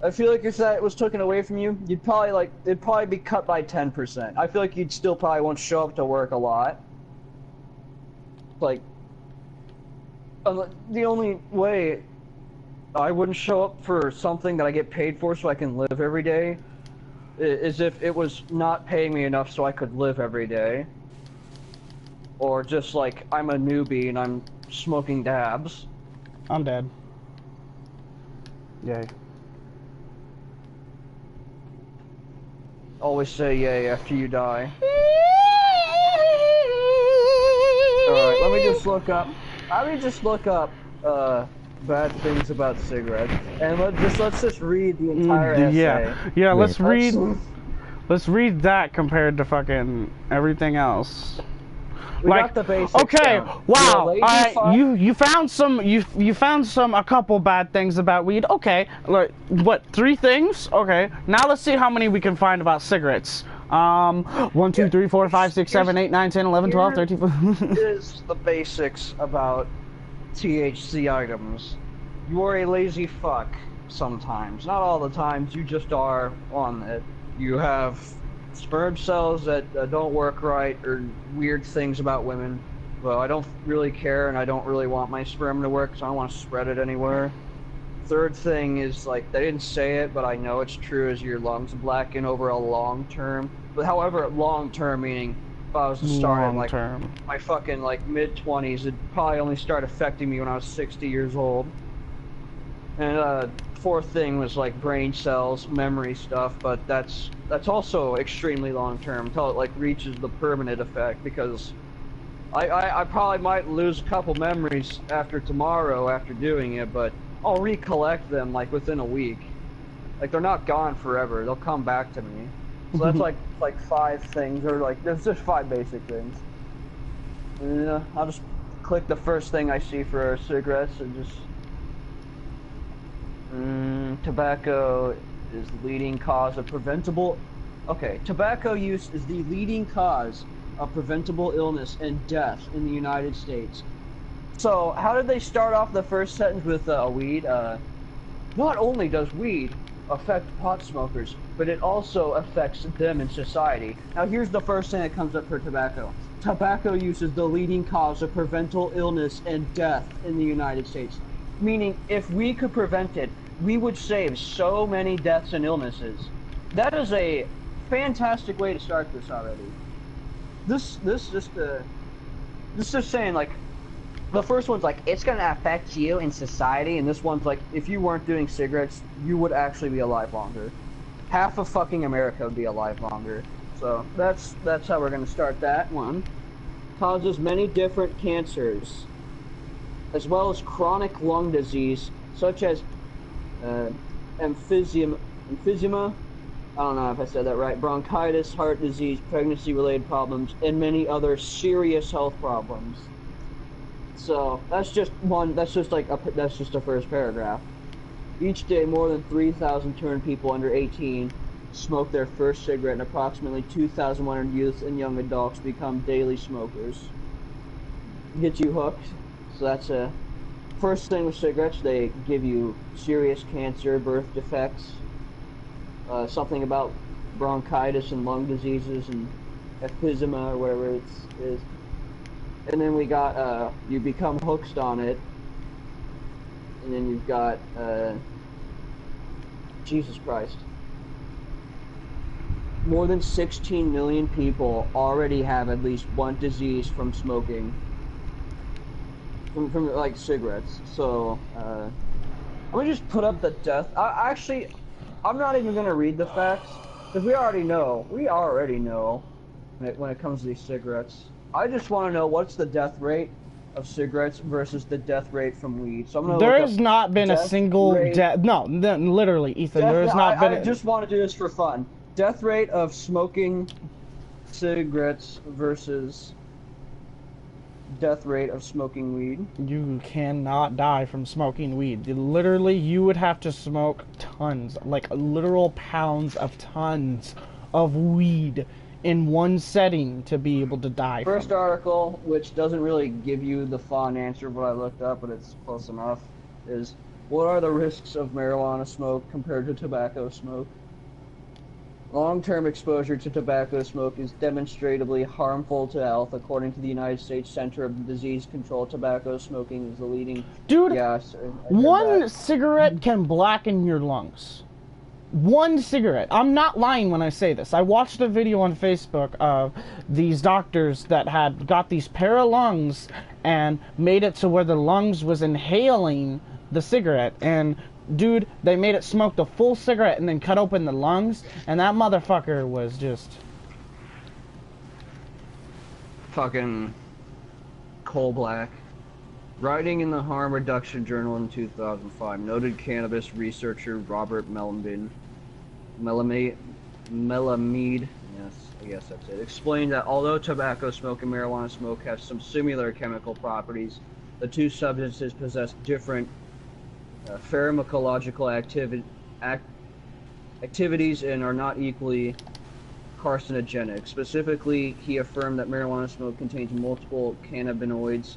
I feel like if that was taken away from you, you'd probably it'd probably be cut by 10%. I feel like you'd still probably won't show up to work a lot. Like, the only way I wouldn't show up for something that I get paid for so I can live every day is if it was not paying me enough so I could live every day. Or just like, I'm a newbie and I'm smoking dabs. I'm dead. Yay. Always say yay after you die. Alright, let me just look up bad things about cigarettes. And let's just read the entire essay. Yeah, let's Wait. read that compared to fucking everything else. We got the basics okay, down. wow. You're a lazy Alright, fuck. you found a couple bad things about weed. Okay, like what, 3 things? Okay, now let's see how many we can find about cigarettes. 1, 2, 3, 4, 5, 6, 7, 8, 9, 10, 11, 12, 13, 14. Is the basics about THC items. You are a lazy fuck. sometimes. Not all the times, you just are on it. You have sperm cells that don't work right, or weird things about women. Well, I don't really care, and I don't really want my sperm to work, so I don't want to spread it anywhere. Third thing is, like, they didn't say it, but I know it's true, is your lungs blacken over a long term. But however, long term meaning, if I was to start in, like, my fucking, like, mid-20s, it'd probably only start affecting me when I was 60 years old. And, fourth thing was, like, brain cells, memory stuff, but that's also extremely long term, until it, like, reaches the permanent effect, because I probably might lose a couple memories after tomorrow after doing it, but I'll recollect them, like, within a week. Like, they're not gone forever, they'll come back to me. So that's like 5 things, or like, there's just 5 basic things. And, I'll just click the first thing I see for cigarettes and just... tobacco is the leading cause of preventable... Okay, tobacco use is the leading cause of preventable illness and death in the United States. So, how did they start off the first sentence with weed? Not only does weed affect pot smokers, but it also affects them in society. Now, here's the first thing that comes up for tobacco. Tobacco use is the leading cause of preventable illness and death in the United States. Meaning, if we could prevent it, we would save so many deaths and illnesses. That is a fantastic way to start this already. This just saying, like, the first one's like, it's gonna affect you in society, and this one's like, if you weren't doing cigarettes, you would actually be alive longer. Half of fucking America would be alive longer. So that's how we're gonna start that one. Causes many different cancers, as well as chronic lung disease, such as emphysema, I don't know if I said that right, bronchitis, heart disease, pregnancy-related problems, and many other serious health problems. So that's just the first paragraph. Each day, more than 3,200 people under 18 smoke their first cigarette, and approximately 2,100 youth and young adults become daily smokers. Get you hooked. So that's a first thing with cigarettes. They give you serious cancer, birth defects, something about bronchitis and lung diseases and emphysema or whatever it is. And then we got, you become hooked on it. And then you've got, Jesus Christ. More than 16 million people already have at least one disease from smoking. From like, cigarettes. So, I'm gonna just put up the death. I'm not even gonna read the facts. Because we already know when it comes to these cigarettes. I just want to know what's the death rate of cigarettes versus the death rate from weed. So I'm gonna There has not been a single death. No, literally, Ethan. There has not been. I just want to do this for fun. Death rate of smoking cigarettes versus death rate of smoking weed. You cannot die from smoking weed. Literally, you would have to smoke tons, like literal pounds of tons of weed in one setting to be able to die. First article, which doesn't really give you the fun answer of what I looked up, but it's close enough, is what are the risks of marijuana smoke compared to tobacco smoke? Long-term exposure to tobacco smoke is demonstrably harmful to health. According to the United States Center of Disease Control, tobacco smoking is the leading gas. One cigarette can blacken your lungs. One cigarette. I'm not lying when I say this. I watched a video on Facebook of these doctors that had got these pair of lungs and made it to where the lungs was inhaling the cigarette, and dude, they made it smoke the full cigarette and then cut open the lungs, and that motherfucker was just fucking coal black. Writing in the Harm Reduction Journal in 2005, noted cannabis researcher Robert Melamede, yes, I guess that's it, explained that although tobacco smoke and marijuana smoke have some similar chemical properties, the two substances possess different pharmacological activities and are not equally carcinogenic. Specifically, he affirmed that marijuana smoke contains multiple cannabinoids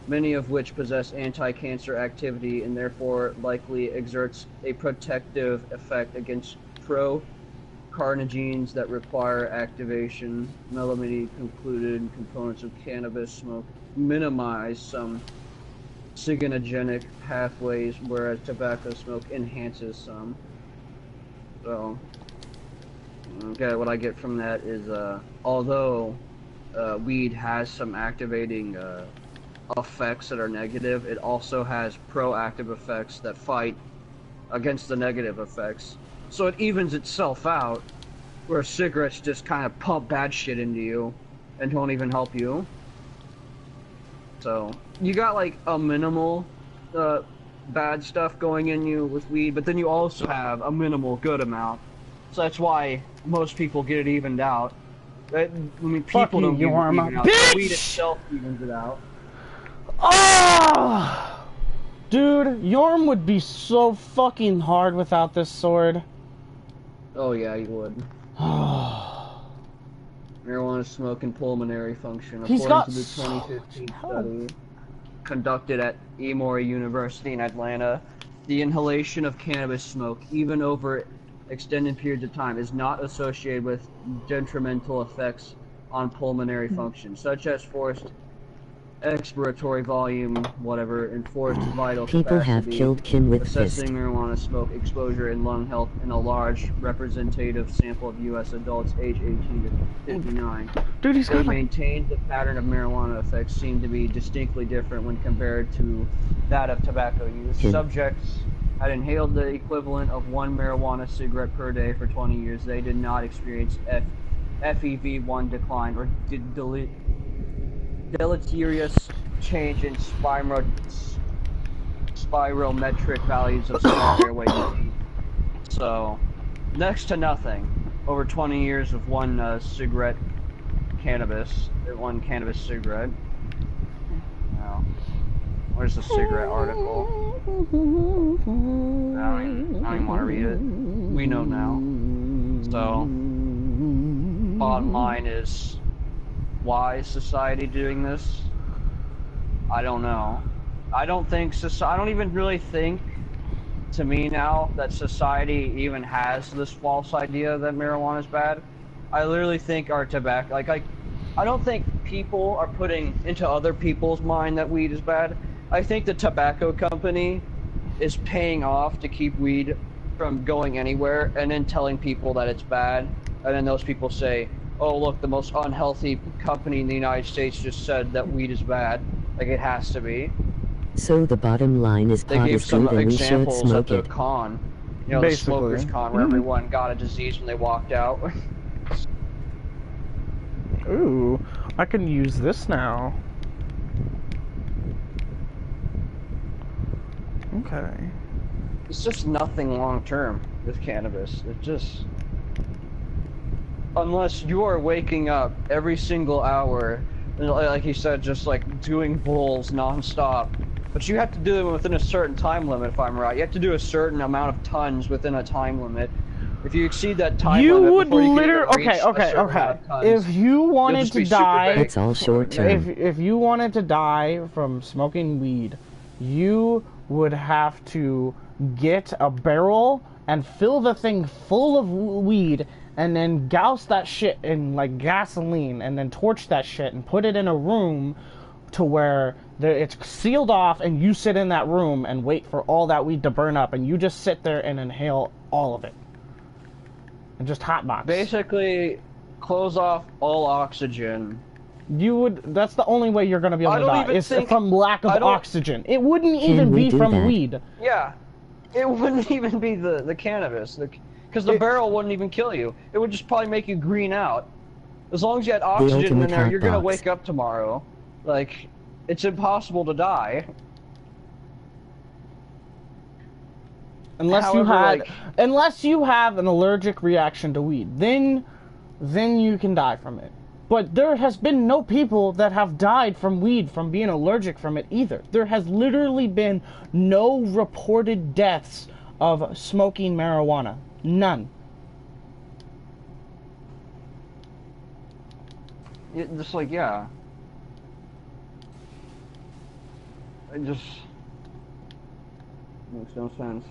many of which possess anti-cancer activity and therefore likely exerts a protective effect against pro-carcinogens that require activation. Melamine concluded components of cannabis smoke minimize some carcinogenic pathways, whereas tobacco smoke enhances some. So, okay, what I get from that is, although weed has some activating effects that are negative, it also has proactive effects that fight against the negative effects. So it evens itself out, where cigarettes just kind of pump bad shit into you and don't even help you. So you got like a minimal bad stuff going in you with weed, but then you also have a minimal good amount. So that's why most people get it evened out. I mean, people don't get it evened out. The weed itself evens it out. Oh! Dude, Yorm would be so fucking hard without this sword. Oh yeah, he would. Marijuana smoke and pulmonary function. According to the 2015 study conducted at Emory University in Atlanta, the inhalation of cannabis smoke, even over extended periods of time, is not associated with detrimental effects on pulmonary function, such as forced expiratory volume, whatever, and forced vital People capacity. have killed Kim with Assessing fist. marijuana smoke exposure and lung health in a large representative sample of U.S. adults age 18 to 59. Dude, he's got maintained the pattern of marijuana effects seem to be distinctly different when compared to that of tobacco use. Subjects had inhaled the equivalent of 1 marijuana cigarette per day for 20 years. They did not experience FEV1 decline or deleterious change in spirometric values of small airway disease. So, next to nothing. Over 20 years of one cannabis cigarette. Now, where's the cigarette article? I don't even want to read it. We know now. So, bottom line is, why is society doing this? I don't know. I don't even really think, to me now, that society even has this false idea that marijuana is bad. I literally think our tobacco, I don't think people are putting into other people's mind that weed is bad. I think the tobacco company is paying off to keep weed from going anywhere and then telling people that it's bad, and then those people say, oh look, the most unhealthy company in the United States just said that weed is bad. Like, it has to be. So the bottom line is They pot gave is some good and we should examples at smoke the it. con. You know, the smokers con, where everyone got a disease when they walked out. Ooh, I can use this now. Okay. It's just nothing long term with cannabis. It just... Unless you are waking up every single hour, and like you said, just like doing bowls non-stop. But you have to do them within a certain time limit, if I'm right. You have to do a certain amount of tons within a time limit. If you exceed that time limit, You would before you literally... can even reach a certain amount of tons, If you wanted just to be super die... big. It's all short term. If you wanted to die from smoking weed, you would have to get a barrel and fill the thing full of weed and then douse that shit in like gasoline and then torch that shit and put it in a room to where it's sealed off, and you sit in that room and wait for all that weed to burn up, and you just sit there and inhale all of it and just hotbox. Basically, close off all oxygen. That's the only way you're gonna be able to die. It's from lack of oxygen. It wouldn't even be from weed. Yeah, it wouldn't even be the cannabis, because the barrel wouldn't even kill you. It would just probably make you green out. As long as you had oxygen in there, you're gonna wake up tomorrow. Like, it's impossible to die. Unless you have an allergic reaction to weed, then you can die from it. But there has been no people that have died from weed from being allergic from it either. There has literally been no reported deaths of smoking marijuana. None. Just like, yeah. It just makes no sense.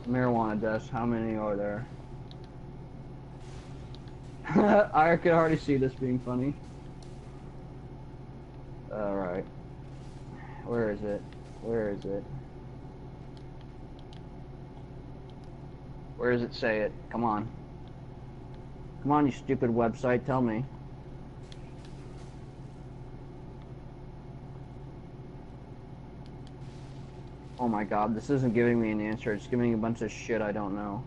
Marijuana deaths, how many are there? I can already see this being funny. Alright. Where is it? Where is it? Where does it say it? Come on. Come on, you stupid website, tell me. Oh my god, this isn't giving me an answer, it's giving me a bunch of shit I don't know.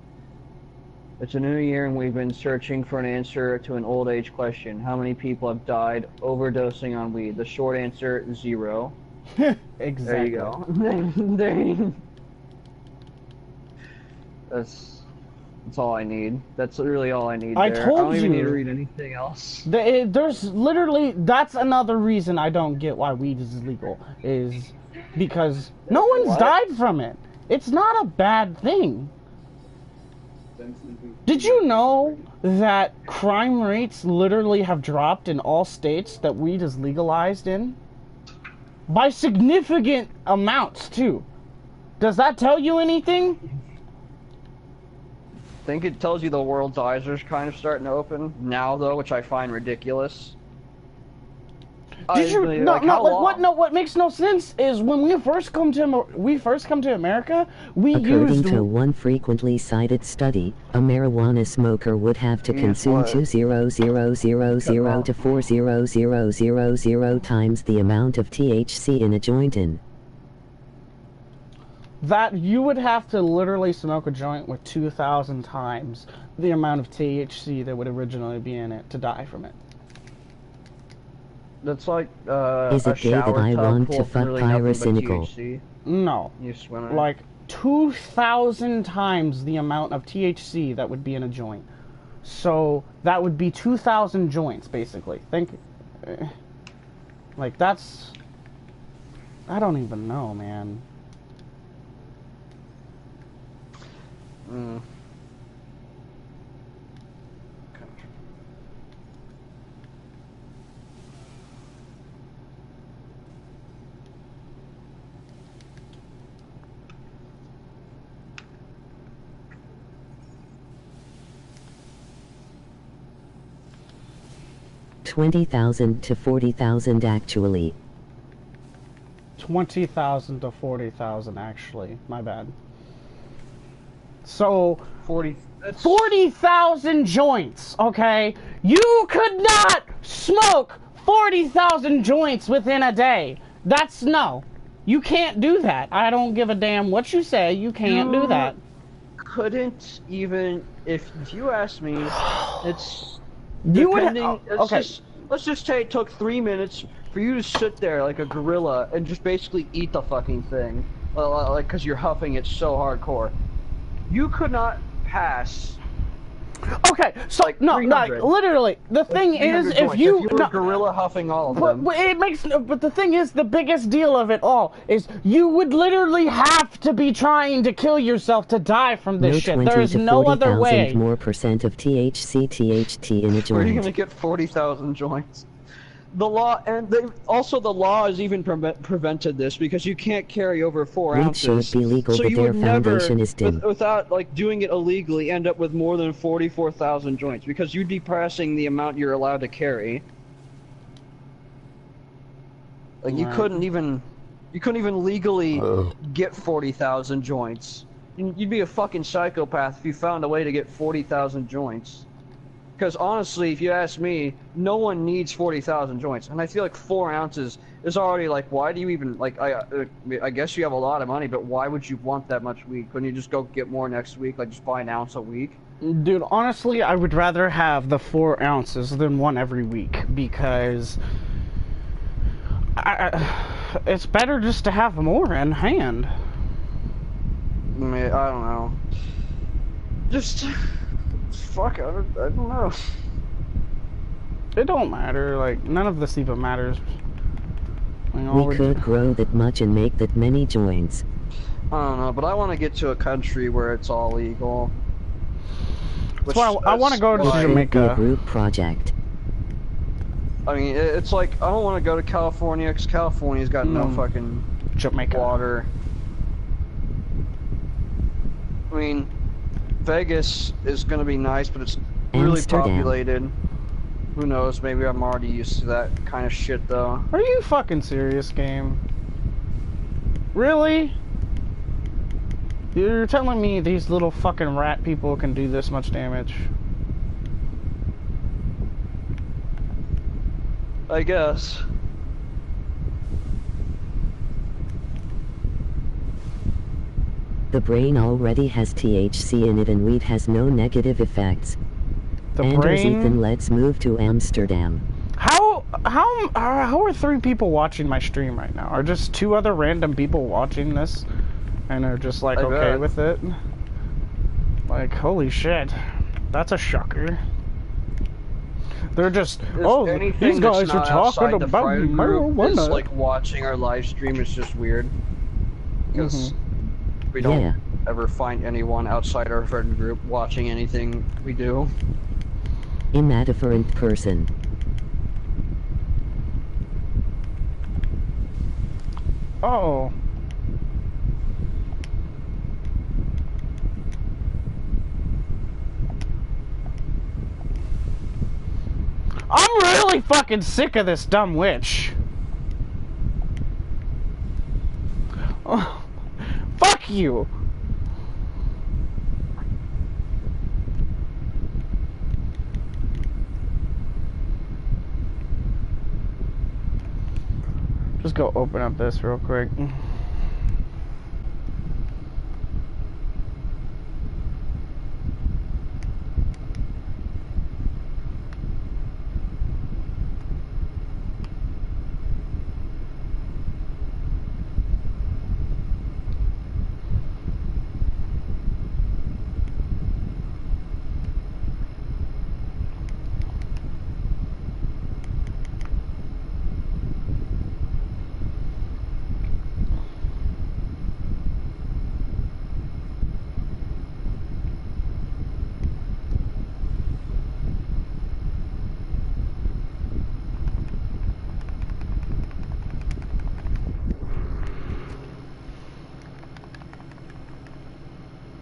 It's a new year and we've been searching for an answer to an old age question. How many people have died overdosing on weed? The short answer, 0. Exactly. There you go. There you... That's all I need. That's really all I need. I there. told I don't even you. need to read anything else. There's literally, that's another reason I don't get why weed is illegal, is because no one's What? died from it. It's not a bad thing. Did you know that crime rates literally have dropped in all states that weed is legalized in? By significant amounts, too. Does that tell you anything? I think it tells you the world's eyes are kind of starting to open now, though, which I find ridiculous. Did you like, what makes no sense is when we first come to America, we According used to one frequently cited study, a marijuana smoker would have to consume what? 2,000 to 4,000 times the amount of THC in a joint in. that you would have to literally smoke a joint with 2,000 times the amount of THC that would originally be in it to die from it. That's like Is a it gay that shower I tub want full to of fuck really nothing but pyrocynical? THC. No. You swim in it. Like 2,000 times the amount of THC that would be in a joint. So that would be 2,000 joints, basically. Like that's, I don't even know, man. Mm. 20,000 to 40,000 actually. 20,000 to 40,000 actually. My bad. So 40,000 joints, okay? You could not smoke 40,000 joints within a day. That's no. You can't do that. I don't give a damn what you say. You can't do that. Couldn't even, if you ask me, it's You would depending. okay. Let's just say it took 3 minutes for you to sit there like a gorilla and just basically eat the fucking thing, like because you're huffing it so hardcore. You could not pass. Okay, so Like no, 300. literally, the thing is, 300 if joints. you were no, gorilla huffing all of but, them. but it makes, but the thing is, the biggest deal of it all is you would literally have to be trying to kill yourself to die from this No shit. 20 There's to no other 40,000 way. more percent of THC THT in a Where are you joint. gonna get 40,000 joints? The law, and the law has even prevented this because you can't carry over 4 Weed ounces. should be legal, so but you their would never, foundation is dim. without like doing it illegally, end up with more than 44,000 joints because you'd be passing the amount you're allowed to carry. Like you Right. couldn't even legally get 40,000 joints. You'd be a fucking psychopath if you found a way to get 40,000 joints. Because honestly, if you ask me, no one needs 40,000 joints, and I feel like 4 ounces is already like, why do you even like? I guess you have a lot of money, but why would you want that much weed? Couldn't you just go get more next week? Like just buy an ounce a week? Dude, honestly, I would rather have the 4 ounces than one every week because it's better just to have more in hand. I mean, I don't know. Just fuck. I don't know. It don't matter. Like none of this even matters. Like, all We we're- could grow that much and make that many joints. I don't know, but I want to get to a country where it's all legal. That's why I want to go to why- It could be a Jamaica. group project. I mean, it's like, I don't want to go to California because California's got no fucking Jamaica. water. I mean, Vegas is going to be nice, but it's really Amsterdam. populated. Who knows, maybe I'm already used to that kind of shit, though. Are you fucking serious, game? Really? You're telling me these little fucking rat people can do this much damage? I guess. The brain already has THC in it and weed has no negative effects. The Anders brain? Ethan, let's move to Amsterdam. How are 3 people watching my stream right now? Are just 2 other random people watching this and are just like I okay bet. with it? Like, holy shit. That's a shocker. They're just, oh, Anything these guys that's are not talking outside the about friend group is marijuana. like watching our live stream is just weird. Because we don't Yeah. ever find anyone outside our friend group watching anything we do. I'm a different person. Oh. I'm really fucking sick of this dumb witch. Oh, fuck you. Just go open up this real quick.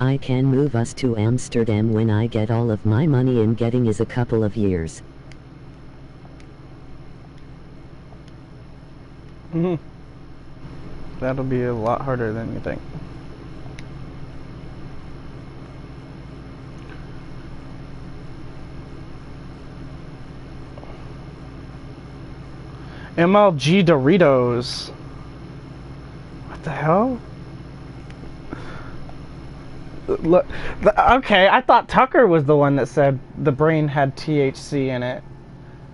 I can move us to Amsterdam when I get all of my money in. Getting is a couple of years. That'll be a lot harder than you think. MLG Doritos. What the hell? Look, okay, I thought Tucker was the one that said the brain had THC in it,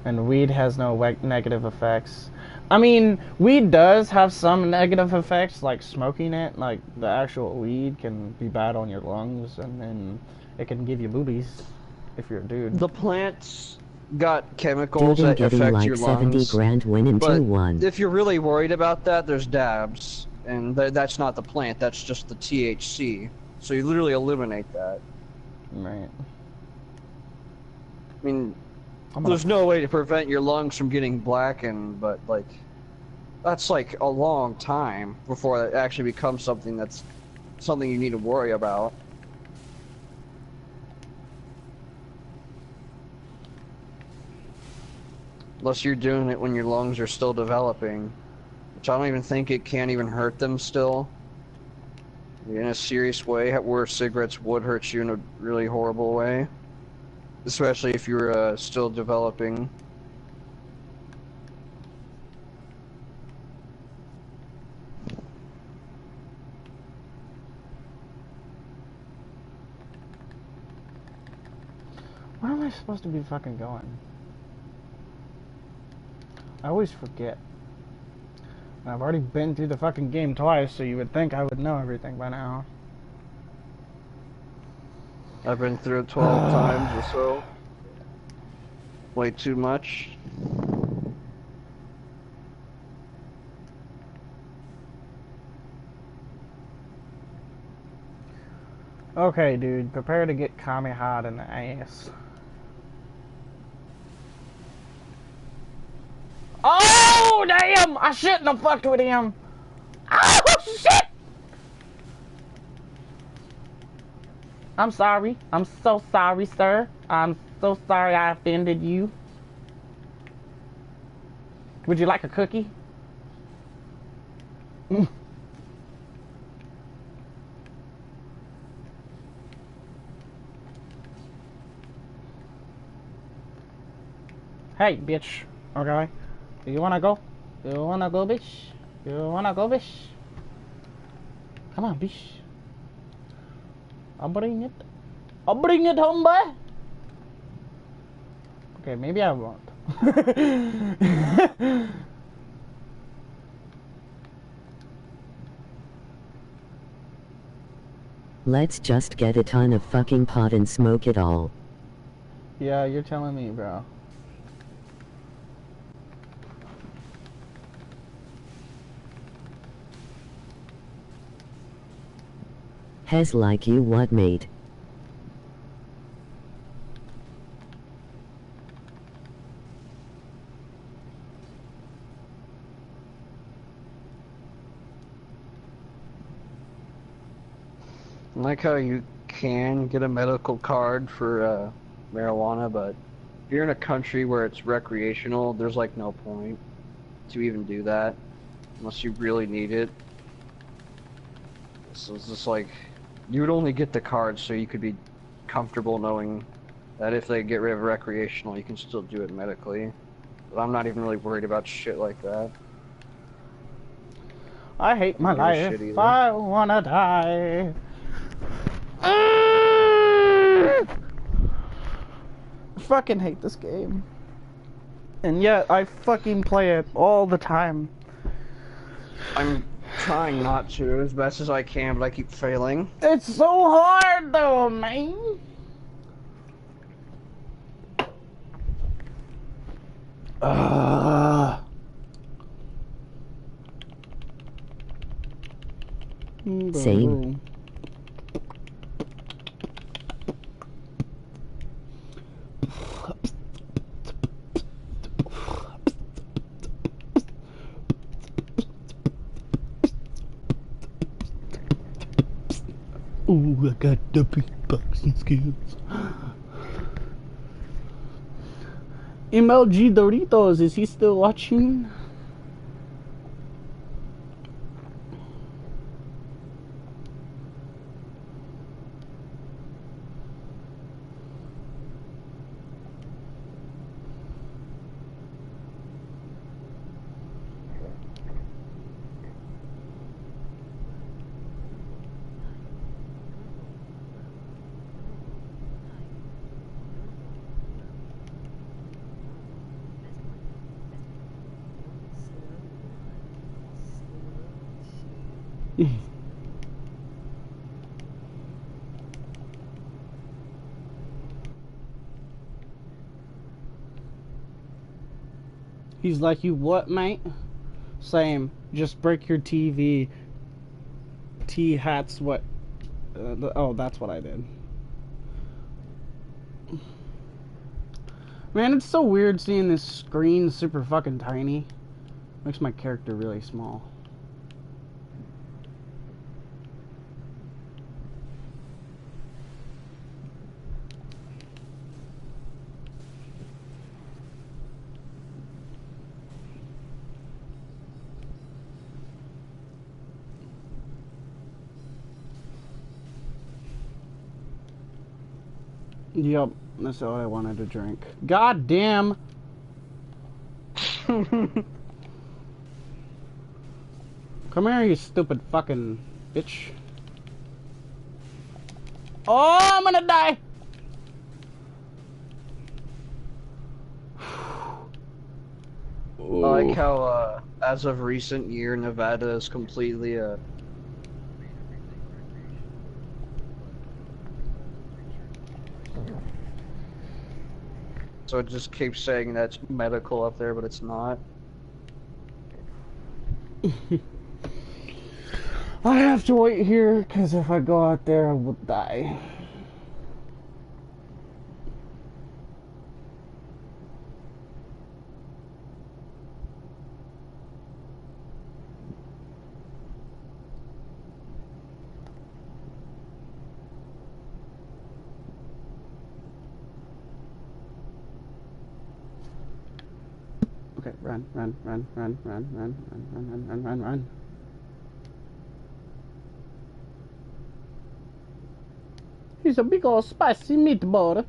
and weed has no negative effects. I mean, weed does have some negative effects, like smoking it. Like the actual weed can be bad on your lungs, and then it can give you boobies if you're a dude. The plants got chemicals Dude, I'm that getting affect like your 70 lungs. grand winning But 2-1. if you're really worried about that, there's dabs, and that's not the plant. That's just the THC. So you literally eliminate that. Right. I mean, I'm there's no way to prevent your lungs from getting blackened, but like, that's like a long time before it actually becomes something that's something you need to worry about. Unless you're doing it when your lungs are still developing, which I don't even think it can even hurt them still. In a serious way, where cigarettes would hurt you in a really horrible way. Especially if you're still developing. Where am I supposed to be fucking going? I always forget. I've already been through the fucking game twice, so you would think I would know everything by now. I've been through it 12 times or so. Way too much. Okay, dude, prepare to get Kami hot in the ass. Oh, damn! I shouldn't have fucked with him. Oh, shit! I'm sorry. I'm so sorry, sir. I'm so sorry I offended you. Would you like a cookie? Hey, bitch. Okay. Do you wanna go? You wanna go, bitch? You wanna go, bitch? Come on, bitch. I'll bring it. I'll bring it home, boy. Okay, maybe I won't. Let's just get a ton of fucking pot and smoke it all. Yeah, you're telling me, bro. Hez like you what, mate? I like how you can get a medical card for marijuana, but if you're in a country where it's recreational, there's like no point to even do that unless you really need it. So it's just like you would only get the card so you could be comfortable knowing that if they get rid of recreational, you can still do it medically. But I'm not even really worried about shit like that. I hate my Don't give a life. shit either. I wanna die. I fucking hate this game. And yet, I fucking play it all the time. I'm trying not to as best as I can, but I keep failing. It's so hard though, man. Same. Ooh, I got the beatboxing skills. MLG Doritos, is he still watching? He's like, you what, mate? Same. Just break your TV. T-hats what? Oh, that's what I did. Man, it's so weird seeing this screen super fucking tiny. Makes my character really small. Yep, that's all I wanted to drink. God damn! Come here, you stupid fucking bitch. Oh, I'm gonna die! I like how, as of recent year, Nevada is completely, so it just keeps saying that's medical up there, but it's not. I have to wait here, because if I go out there, I will die. Okay, run, run, run, run, run, run, run, run, run, run, run, run. He's a big old spicy meatball.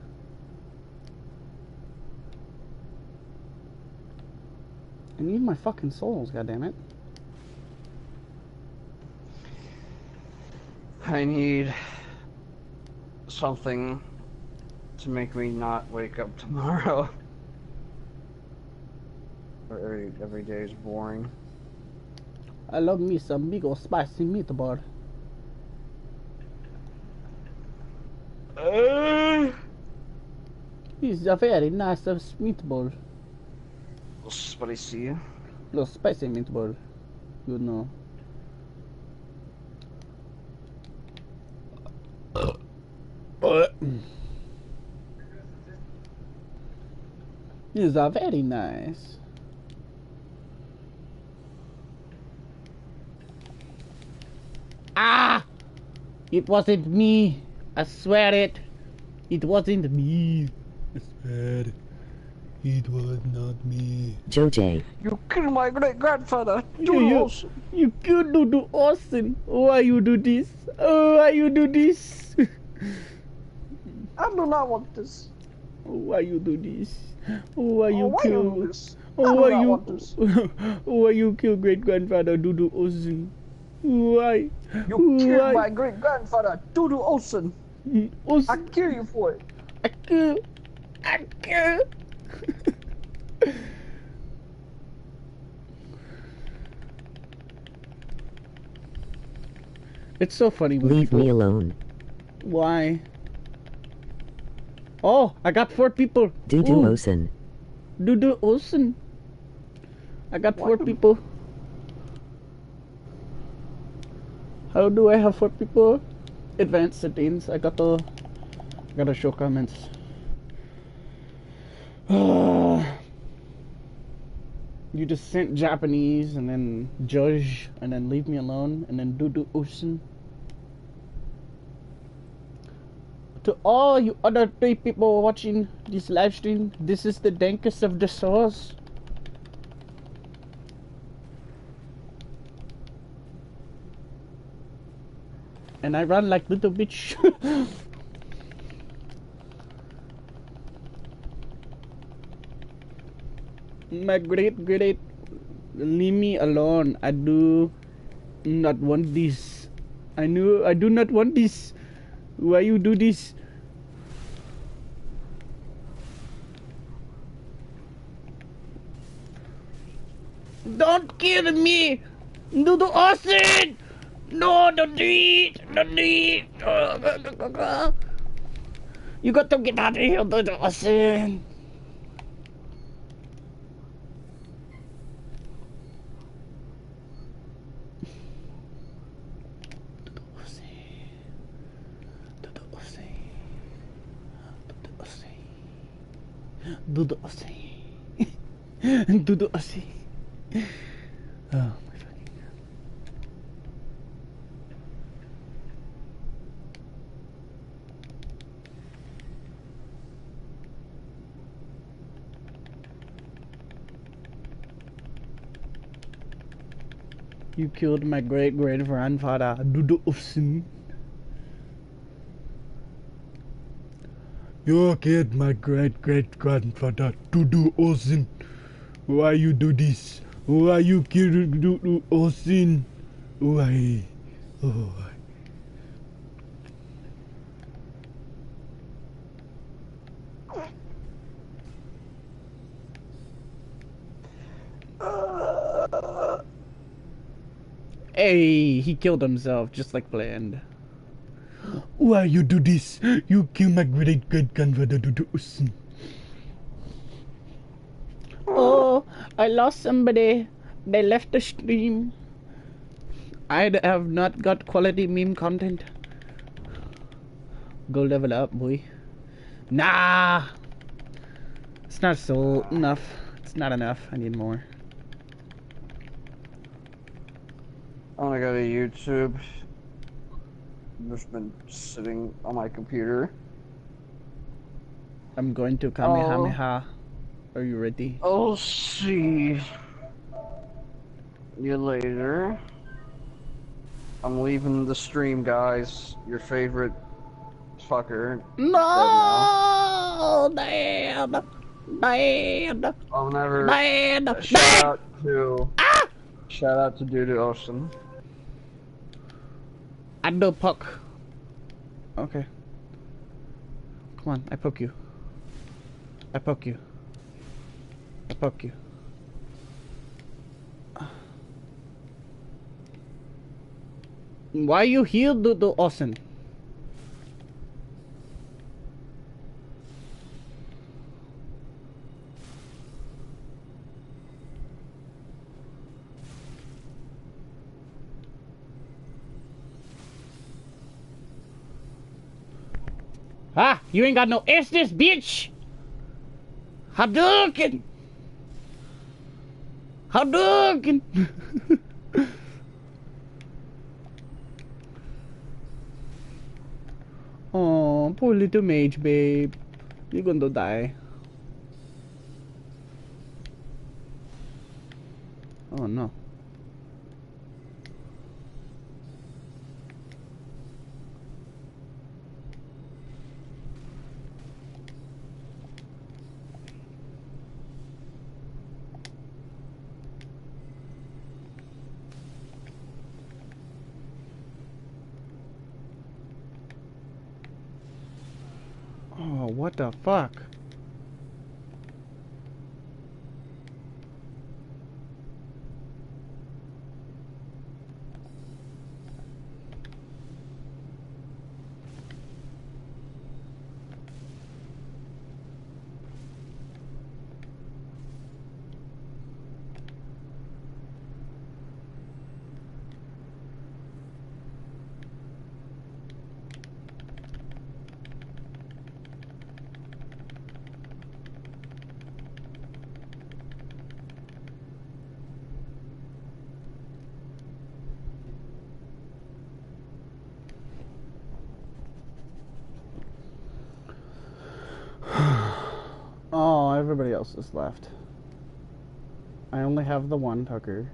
I need my fucking souls, goddammit. I need something to make me not wake up tomorrow. Or every day is boring. I love me some big old spicy meatball. He's a very nice meatball. Spicy. Little spicy meatball. You know. He's a very nice. Ah! It wasn't me. I swear it. It wasn't me. I swear it was not me. Joj. You killed my great grandfather. You killed Dudu Austin. Why you do this? Oh, why you do this? I do not want this. Why you do this? Why you why kill? you do this? I Oh, do why not you? want this. Why you kill great grandfather Dudu Austin? Why? You killed Why? my great grandfather, Dudu Olsen. I Austin. kill you for it. I kill. I kill. It's so funny when Leave people... me alone. Why? Oh, I got 4 people. Dudu Ooh, Osen. Dudu Olsen. I got 4 people. How do I have 4 people? Advanced settings. I gotta show comments. You just sent Japanese and then judge and then leave me alone and then Dudu Ocean. To all you other 3 people watching this live stream, this is the Dankest of the Souls. And I run like little bitch. My great, leave me alone. I do not want this. I do not want this. Why you do this? Don't kill me! Do the Austin! No, don't do it! Don't do it! You got to get out of here, do the Austin! Dudu Aussie. Dudu Aussie. Oh my fucking god. You killed my great grandfather, Dudu Aussie. You killed my great grandfather, Dudu Austin. Why you do this? Why you kill Dudu Austin? Why? Oh. Hey, he killed himself just like planned. Why you do this? You kill my great grandfather Dudu Austin. Oh, I lost somebody. They left the stream. I have not got quality meme content. Go level up, boy. Nah! It's not so enough. It's not enough. I need more. I'm gonna go to YouTube. I've just been sitting on my computer. I'm going to Kamehameha. Are you ready? I'll see you later. I'm leaving the stream, guys. Your favorite fucker. No, Dad. Dad. I'll never. Dad. Shout out to Dude Ocean. I do puck. Okay. Come on, I poke you. I poke you. I poke you. Why you here, Dude Ocean? Ah, you ain't got no Estes, bitch! Hadouken! Hadouken! Oh, poor little mage, babe. You're gonna die. Oh no. Oh, what the fuck? Oh, everybody else is left. I only have the one Tucker.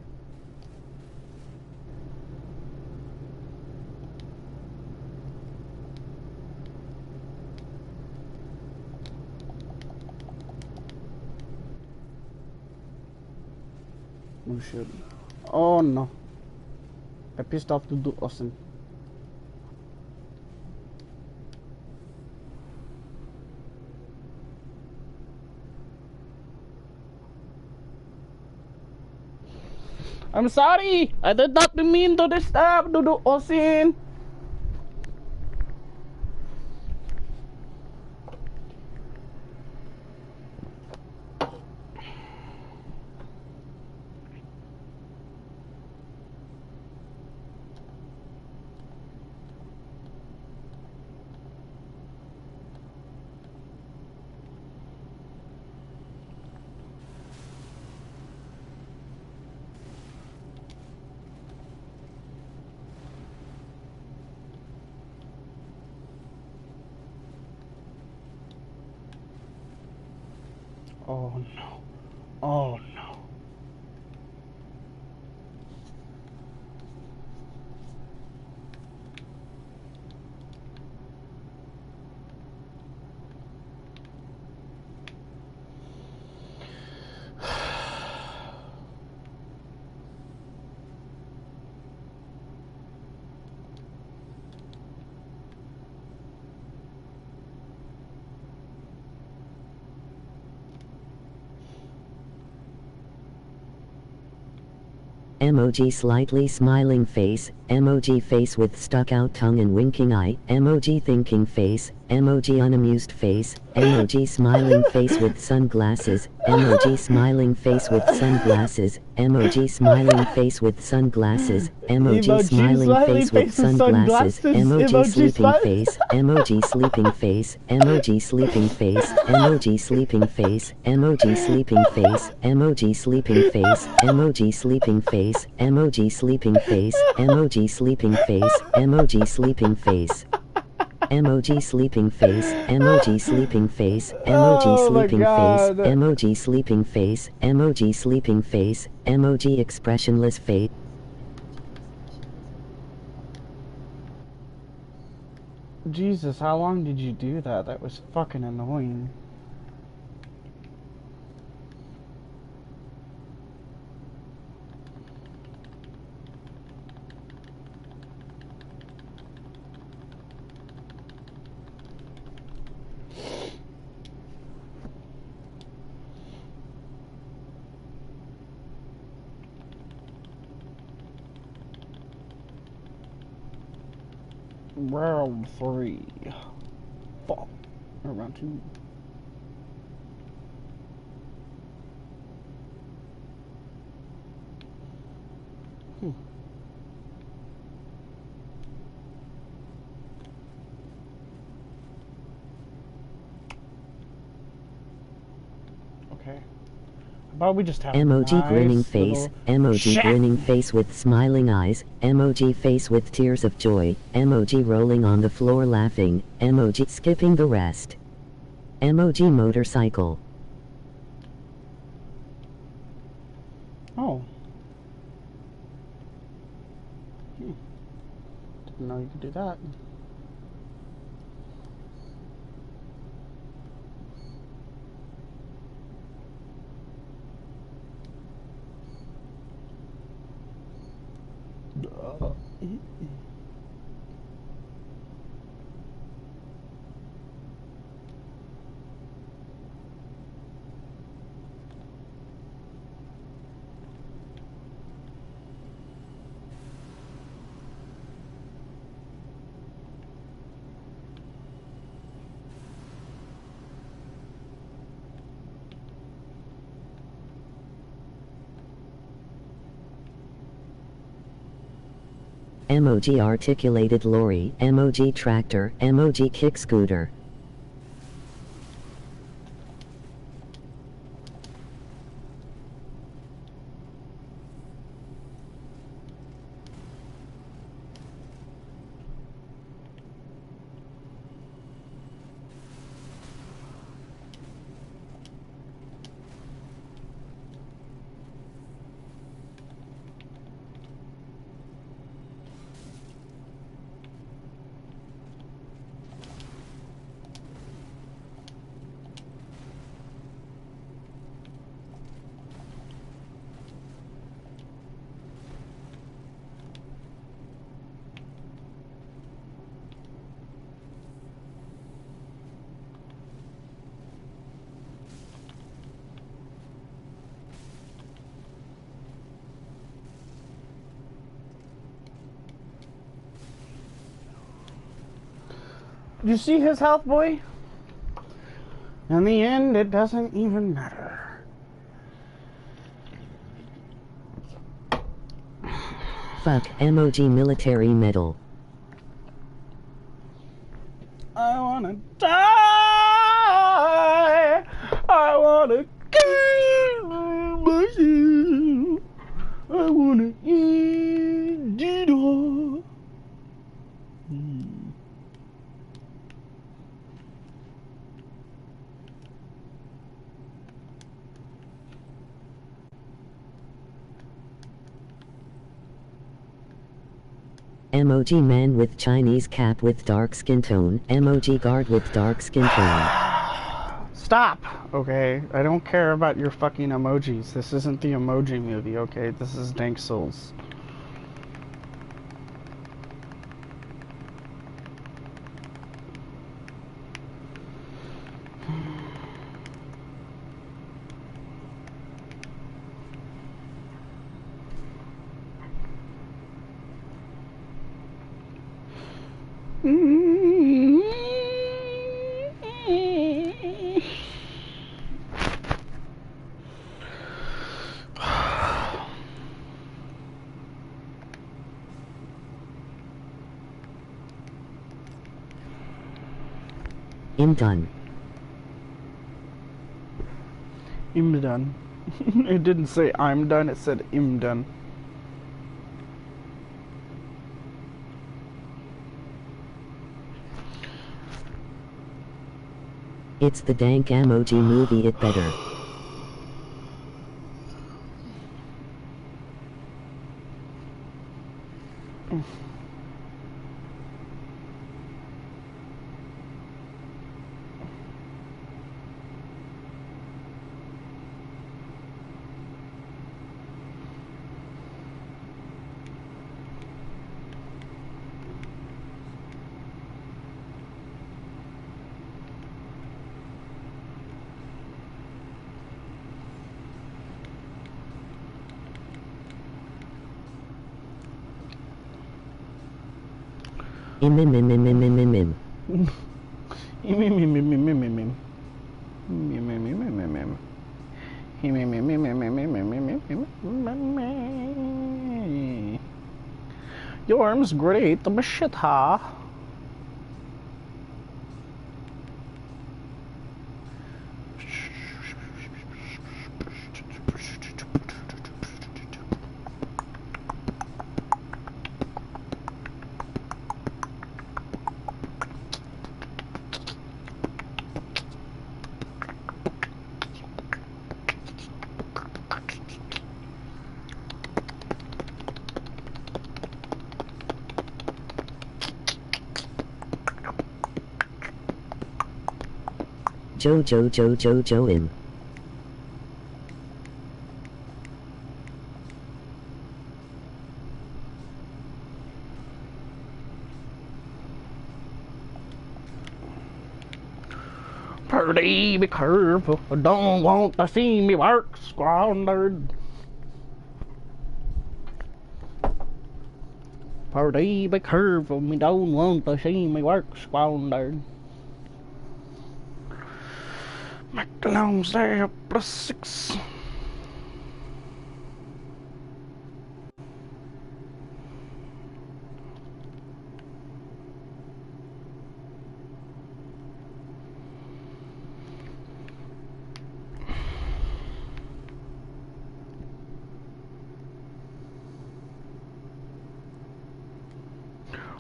Oh shit. Oh no. I pissed off to do Austin. I'm sorry! I did not mean to disturb Dudu Osin! Oh no. Oh no. Emoji slightly smiling face, emoji face with stuck out tongue and winking eye, emoji thinking face, emoji unamused face, emoji smiling face with sunglasses, emoji smiling face with sunglasses, emoji smiling face with sunglasses, emoji smiling face with sunglasses, emoji sleeping face, emoji sleeping face, emoji sleeping face, emoji sleeping face, emoji sleeping face, emoji sleeping face, emoji sleeping face, emoji sleeping face, emoji sleeping face, emoji sleeping face. Emoji sleeping face, emoji sleeping face, emoji Oh my sleeping face, God. emoji sleeping face, emoji sleeping face, emoji expressionless face. Jesus, how long did you do that? That was fucking annoying. Round 3. Fuck. Or round 2. Okay. How about we just have Emoji nice grinning face, little emoji chat. grinning face with smiling eyes, emoji face with tears of joy, emoji rolling on the floor laughing, emoji skipping the rest. Emoji motorcycle. Oh. Didn't know you could do that. Emoji articulated lorry, emoji tractor, emoji kick scooter. You see his health, boy? In the end, it doesn't even matter. Fuck emoji military medal. I wanna die. I wanna kill myself. I wanna eat it all. Emoji man with Chinese cap with dark skin tone, emoji guard with dark skin tone. Stop, okay? I don't care about your fucking emojis. This isn't the emoji movie, okay? This is Dank Souls. I'm done. I'm done. It didn't say I'm done, it said I'm done. It's the dank emoji movie, it better. Im. Your arm's great, shit, huh? Joe in. Pretty be careful, I don't want to see me work squandered. Pretty be careful, me don't want to see me work squandered. McDonald's there +6.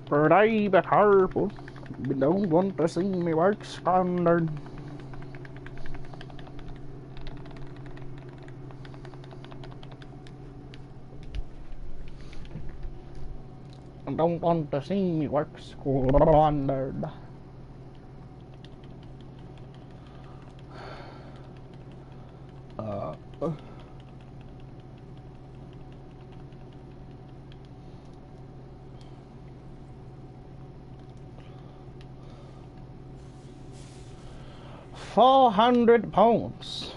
Pretty be careful, me don't want to see me work squandered. I don't want to see me work squandered. Uh. 400 pounds.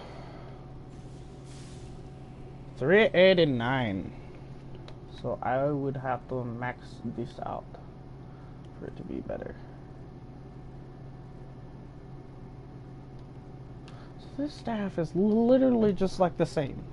389. So I would have to max this out for it to be better. So this staff is literally just like the same.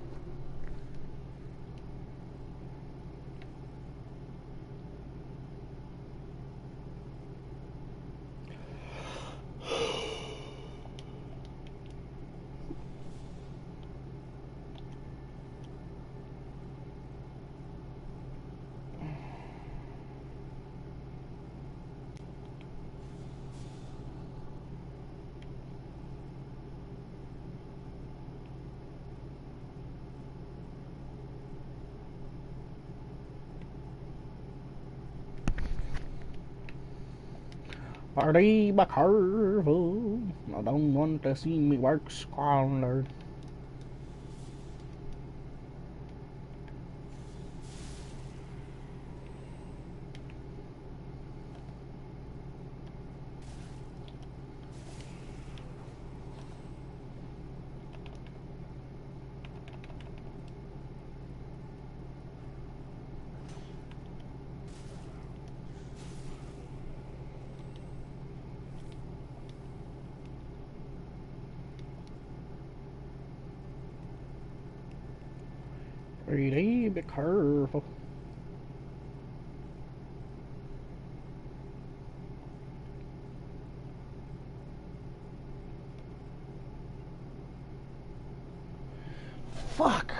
Party be careful, I don't want to see me work squandered. Pretty be careful. Fuck.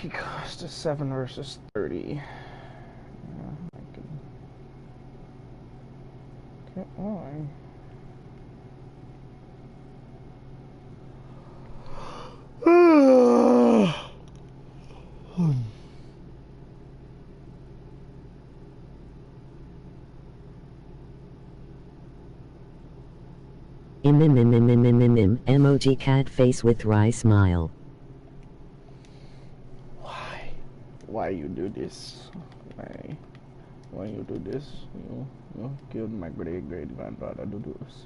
he cost us 7 versus 30. Come on. Emoji cat face with wry smile. Why you do this? Why you do this? You killed my great grandfather to do this.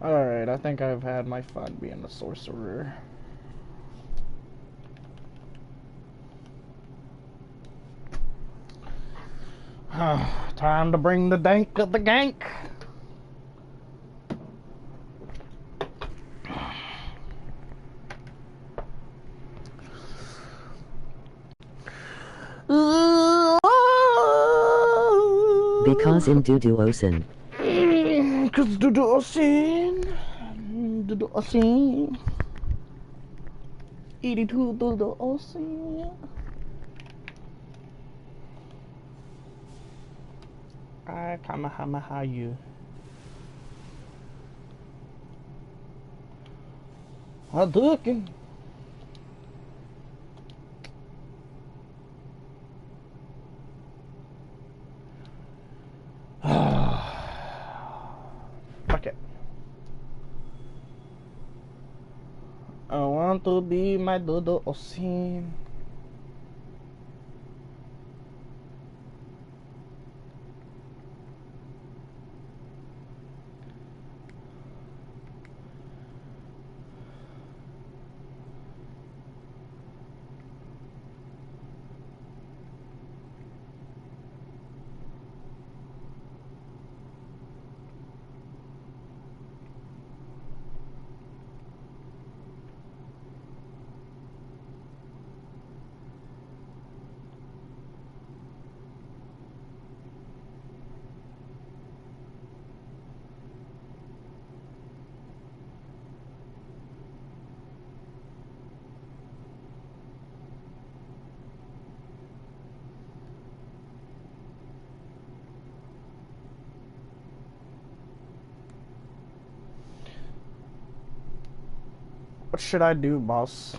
Alright, I think I've had my fun being a sorcerer. Time to bring the dank of the gank. Because in Duduosin. Because Duduosin. 82 Duduosin. I Kamahamaha you. Hadouken. Fuck it. I want to be my Duduosin. What should I do, boss?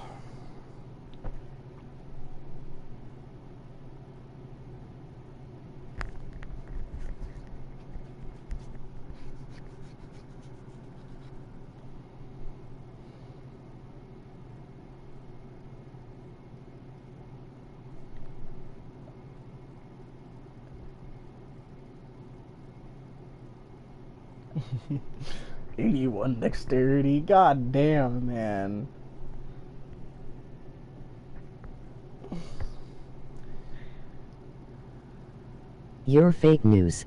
'81 dexterity. God damn, man. You're fake news.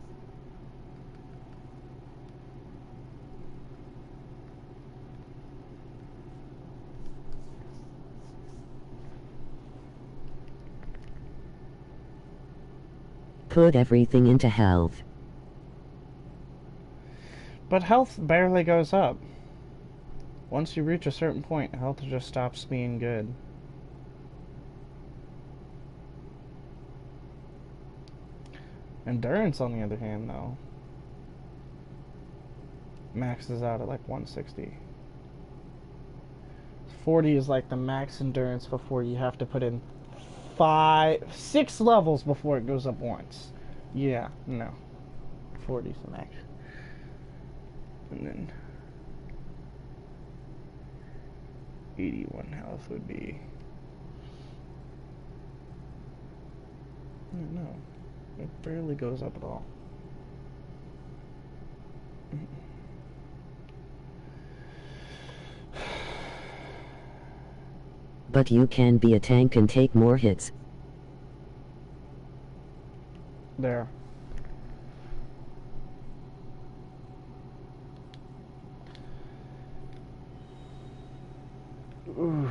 Put everything into health. But health barely goes up. Once you reach a certain point, health just stops being good. Endurance, on the other hand, though, maxes out at like 160. 40 is like the max endurance before you have to put in 6 levels before it goes up once. Yeah, no. 40 is the max. And then 81 health would be, I don't know. It barely goes up at all. But you can be a tank and take more hits. There. Ooh.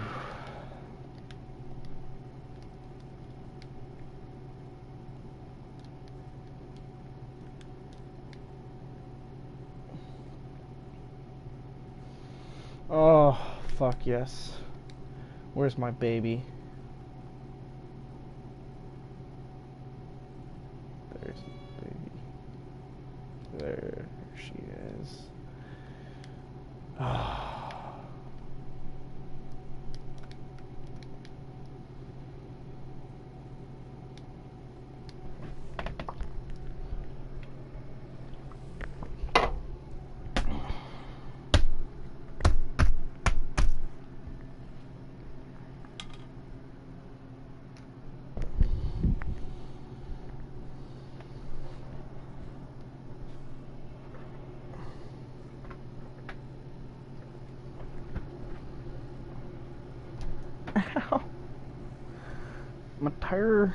Oh, fuck yes. Where's my baby? There's the baby. There she is. Oh. Ow. My tire.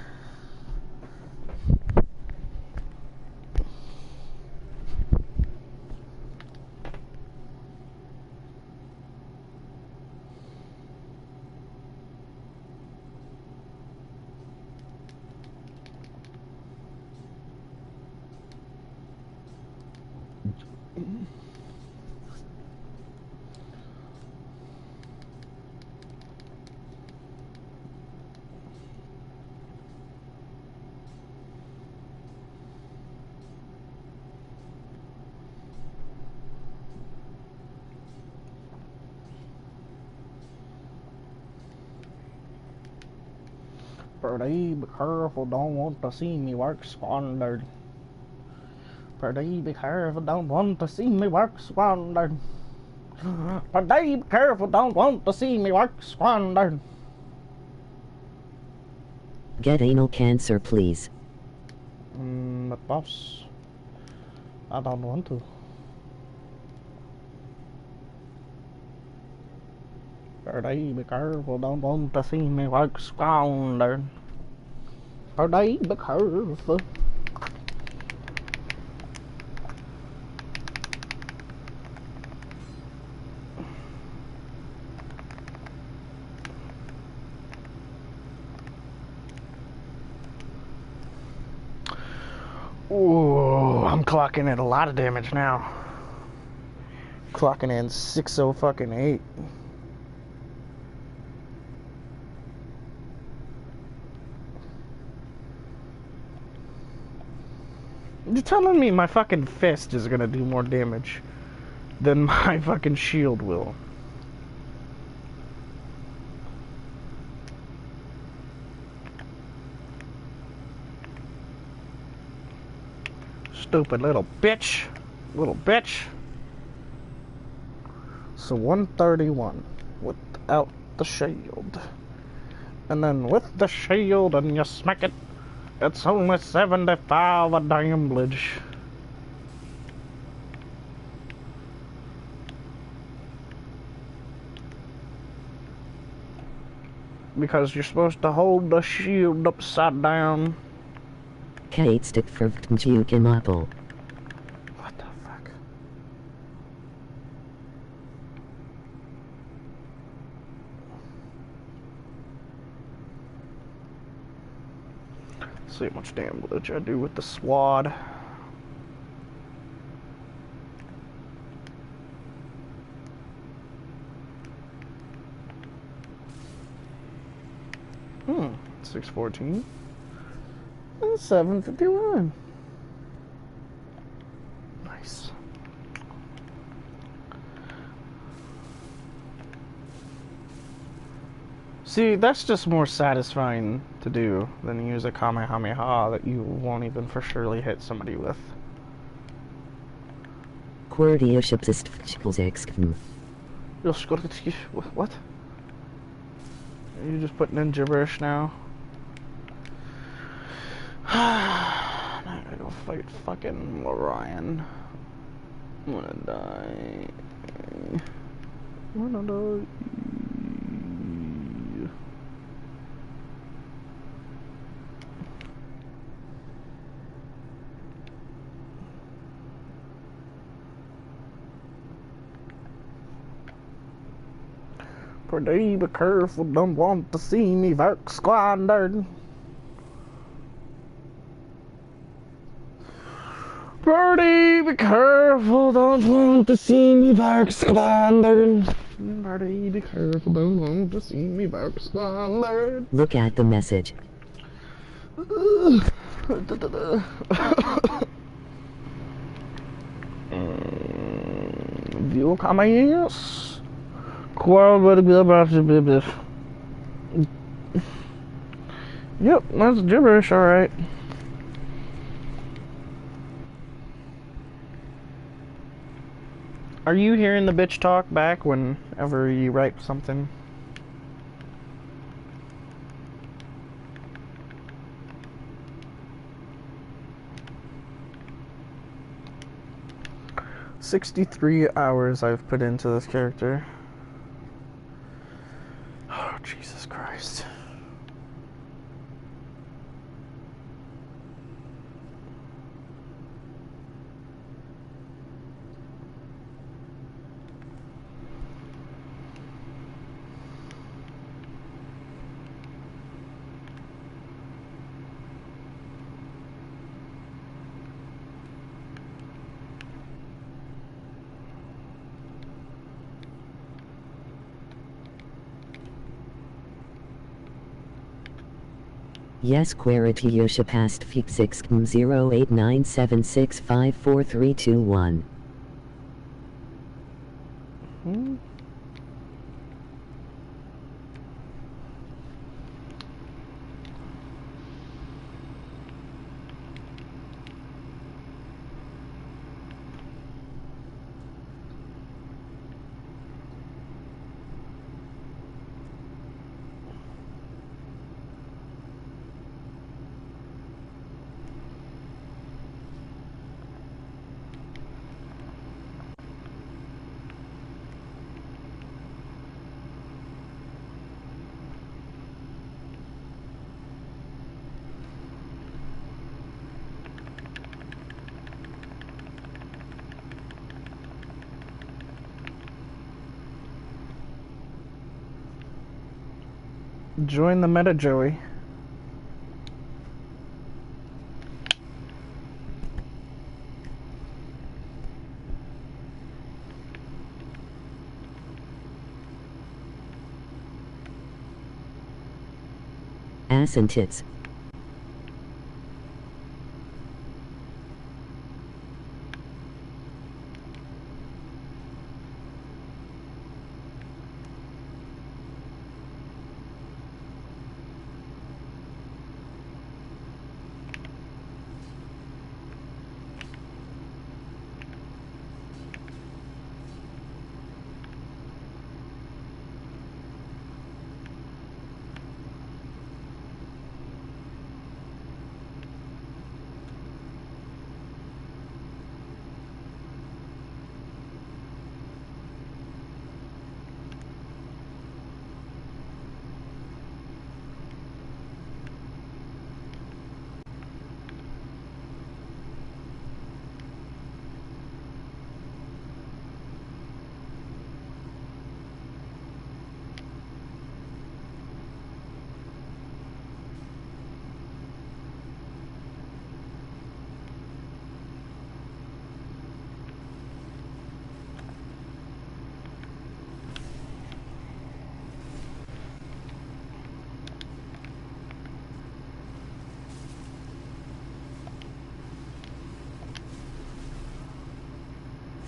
Pretty be careful, don't want to see me work squandered. Pretty be careful, don't want to see me work squandered. Pretty be careful, don't want to see me work squandered. Get anal cancer, please. But boss, I don't want to. Pretty be careful, don't want to see me work squandered. Pretty be careful. Ooh, I'm clocking in a lot of damage now. Clocking in 608. You're telling me my fucking fist is gonna do more damage than my fucking shield will? Stupid little bitch. Little bitch. So 131 without the shield. And then with the shield and you smack it, it's only 75 a damage. Because you're supposed to hold the shield upside down. Kate stick for apple. What the fuck? See how much damage I do with the swad. Hmm, 614 and 751. Nice. See, that's just more satisfying to do than use a Kamehameha that you won't even for surely hit somebody with. What? Are you just putting in gibberish now? I gotta go fight fucking Orion. I'm gonna die. I'm gonna die. Pretty be careful, don't want to see me work squandered. Pretty be careful, don't want to see me work squandered. Somebody be careful, don't want to see me backslide. Look at the message. View comments. Quarrel would be about to be this. Yep, that's gibberish, alright. Are you hearing the bitch talk back whenever you write something? $63 I've put into this character. Oh, Jesus Christ. Yes, Querity Yosha past Feek 6 08976544321. Join the meta, Joey. Ass and tits.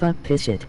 Fuck piss it.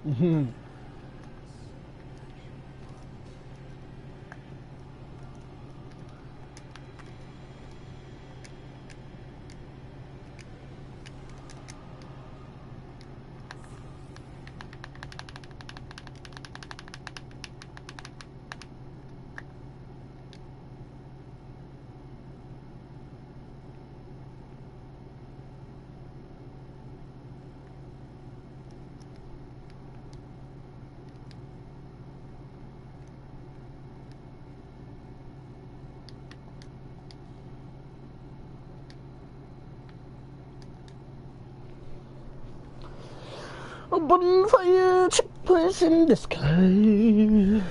Mhm. A bonfire took place in the sky.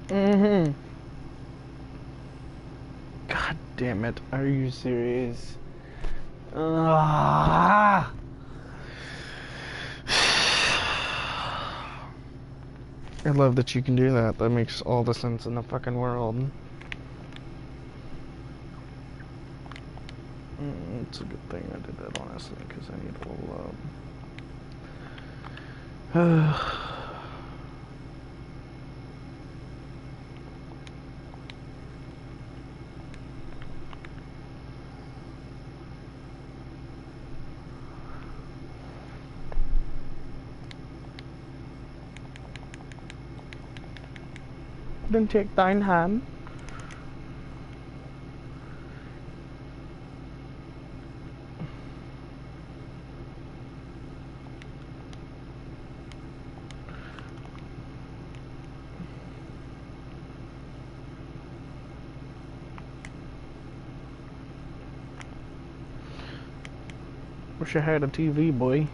Mm-hmm. God damn it. Are you serious? Ah. I love that you can do that. That makes all the sense in the fucking world. It's a good thing I did that, honestly, because I need a little love. Then take thine hand. Wish I had a TV, boy.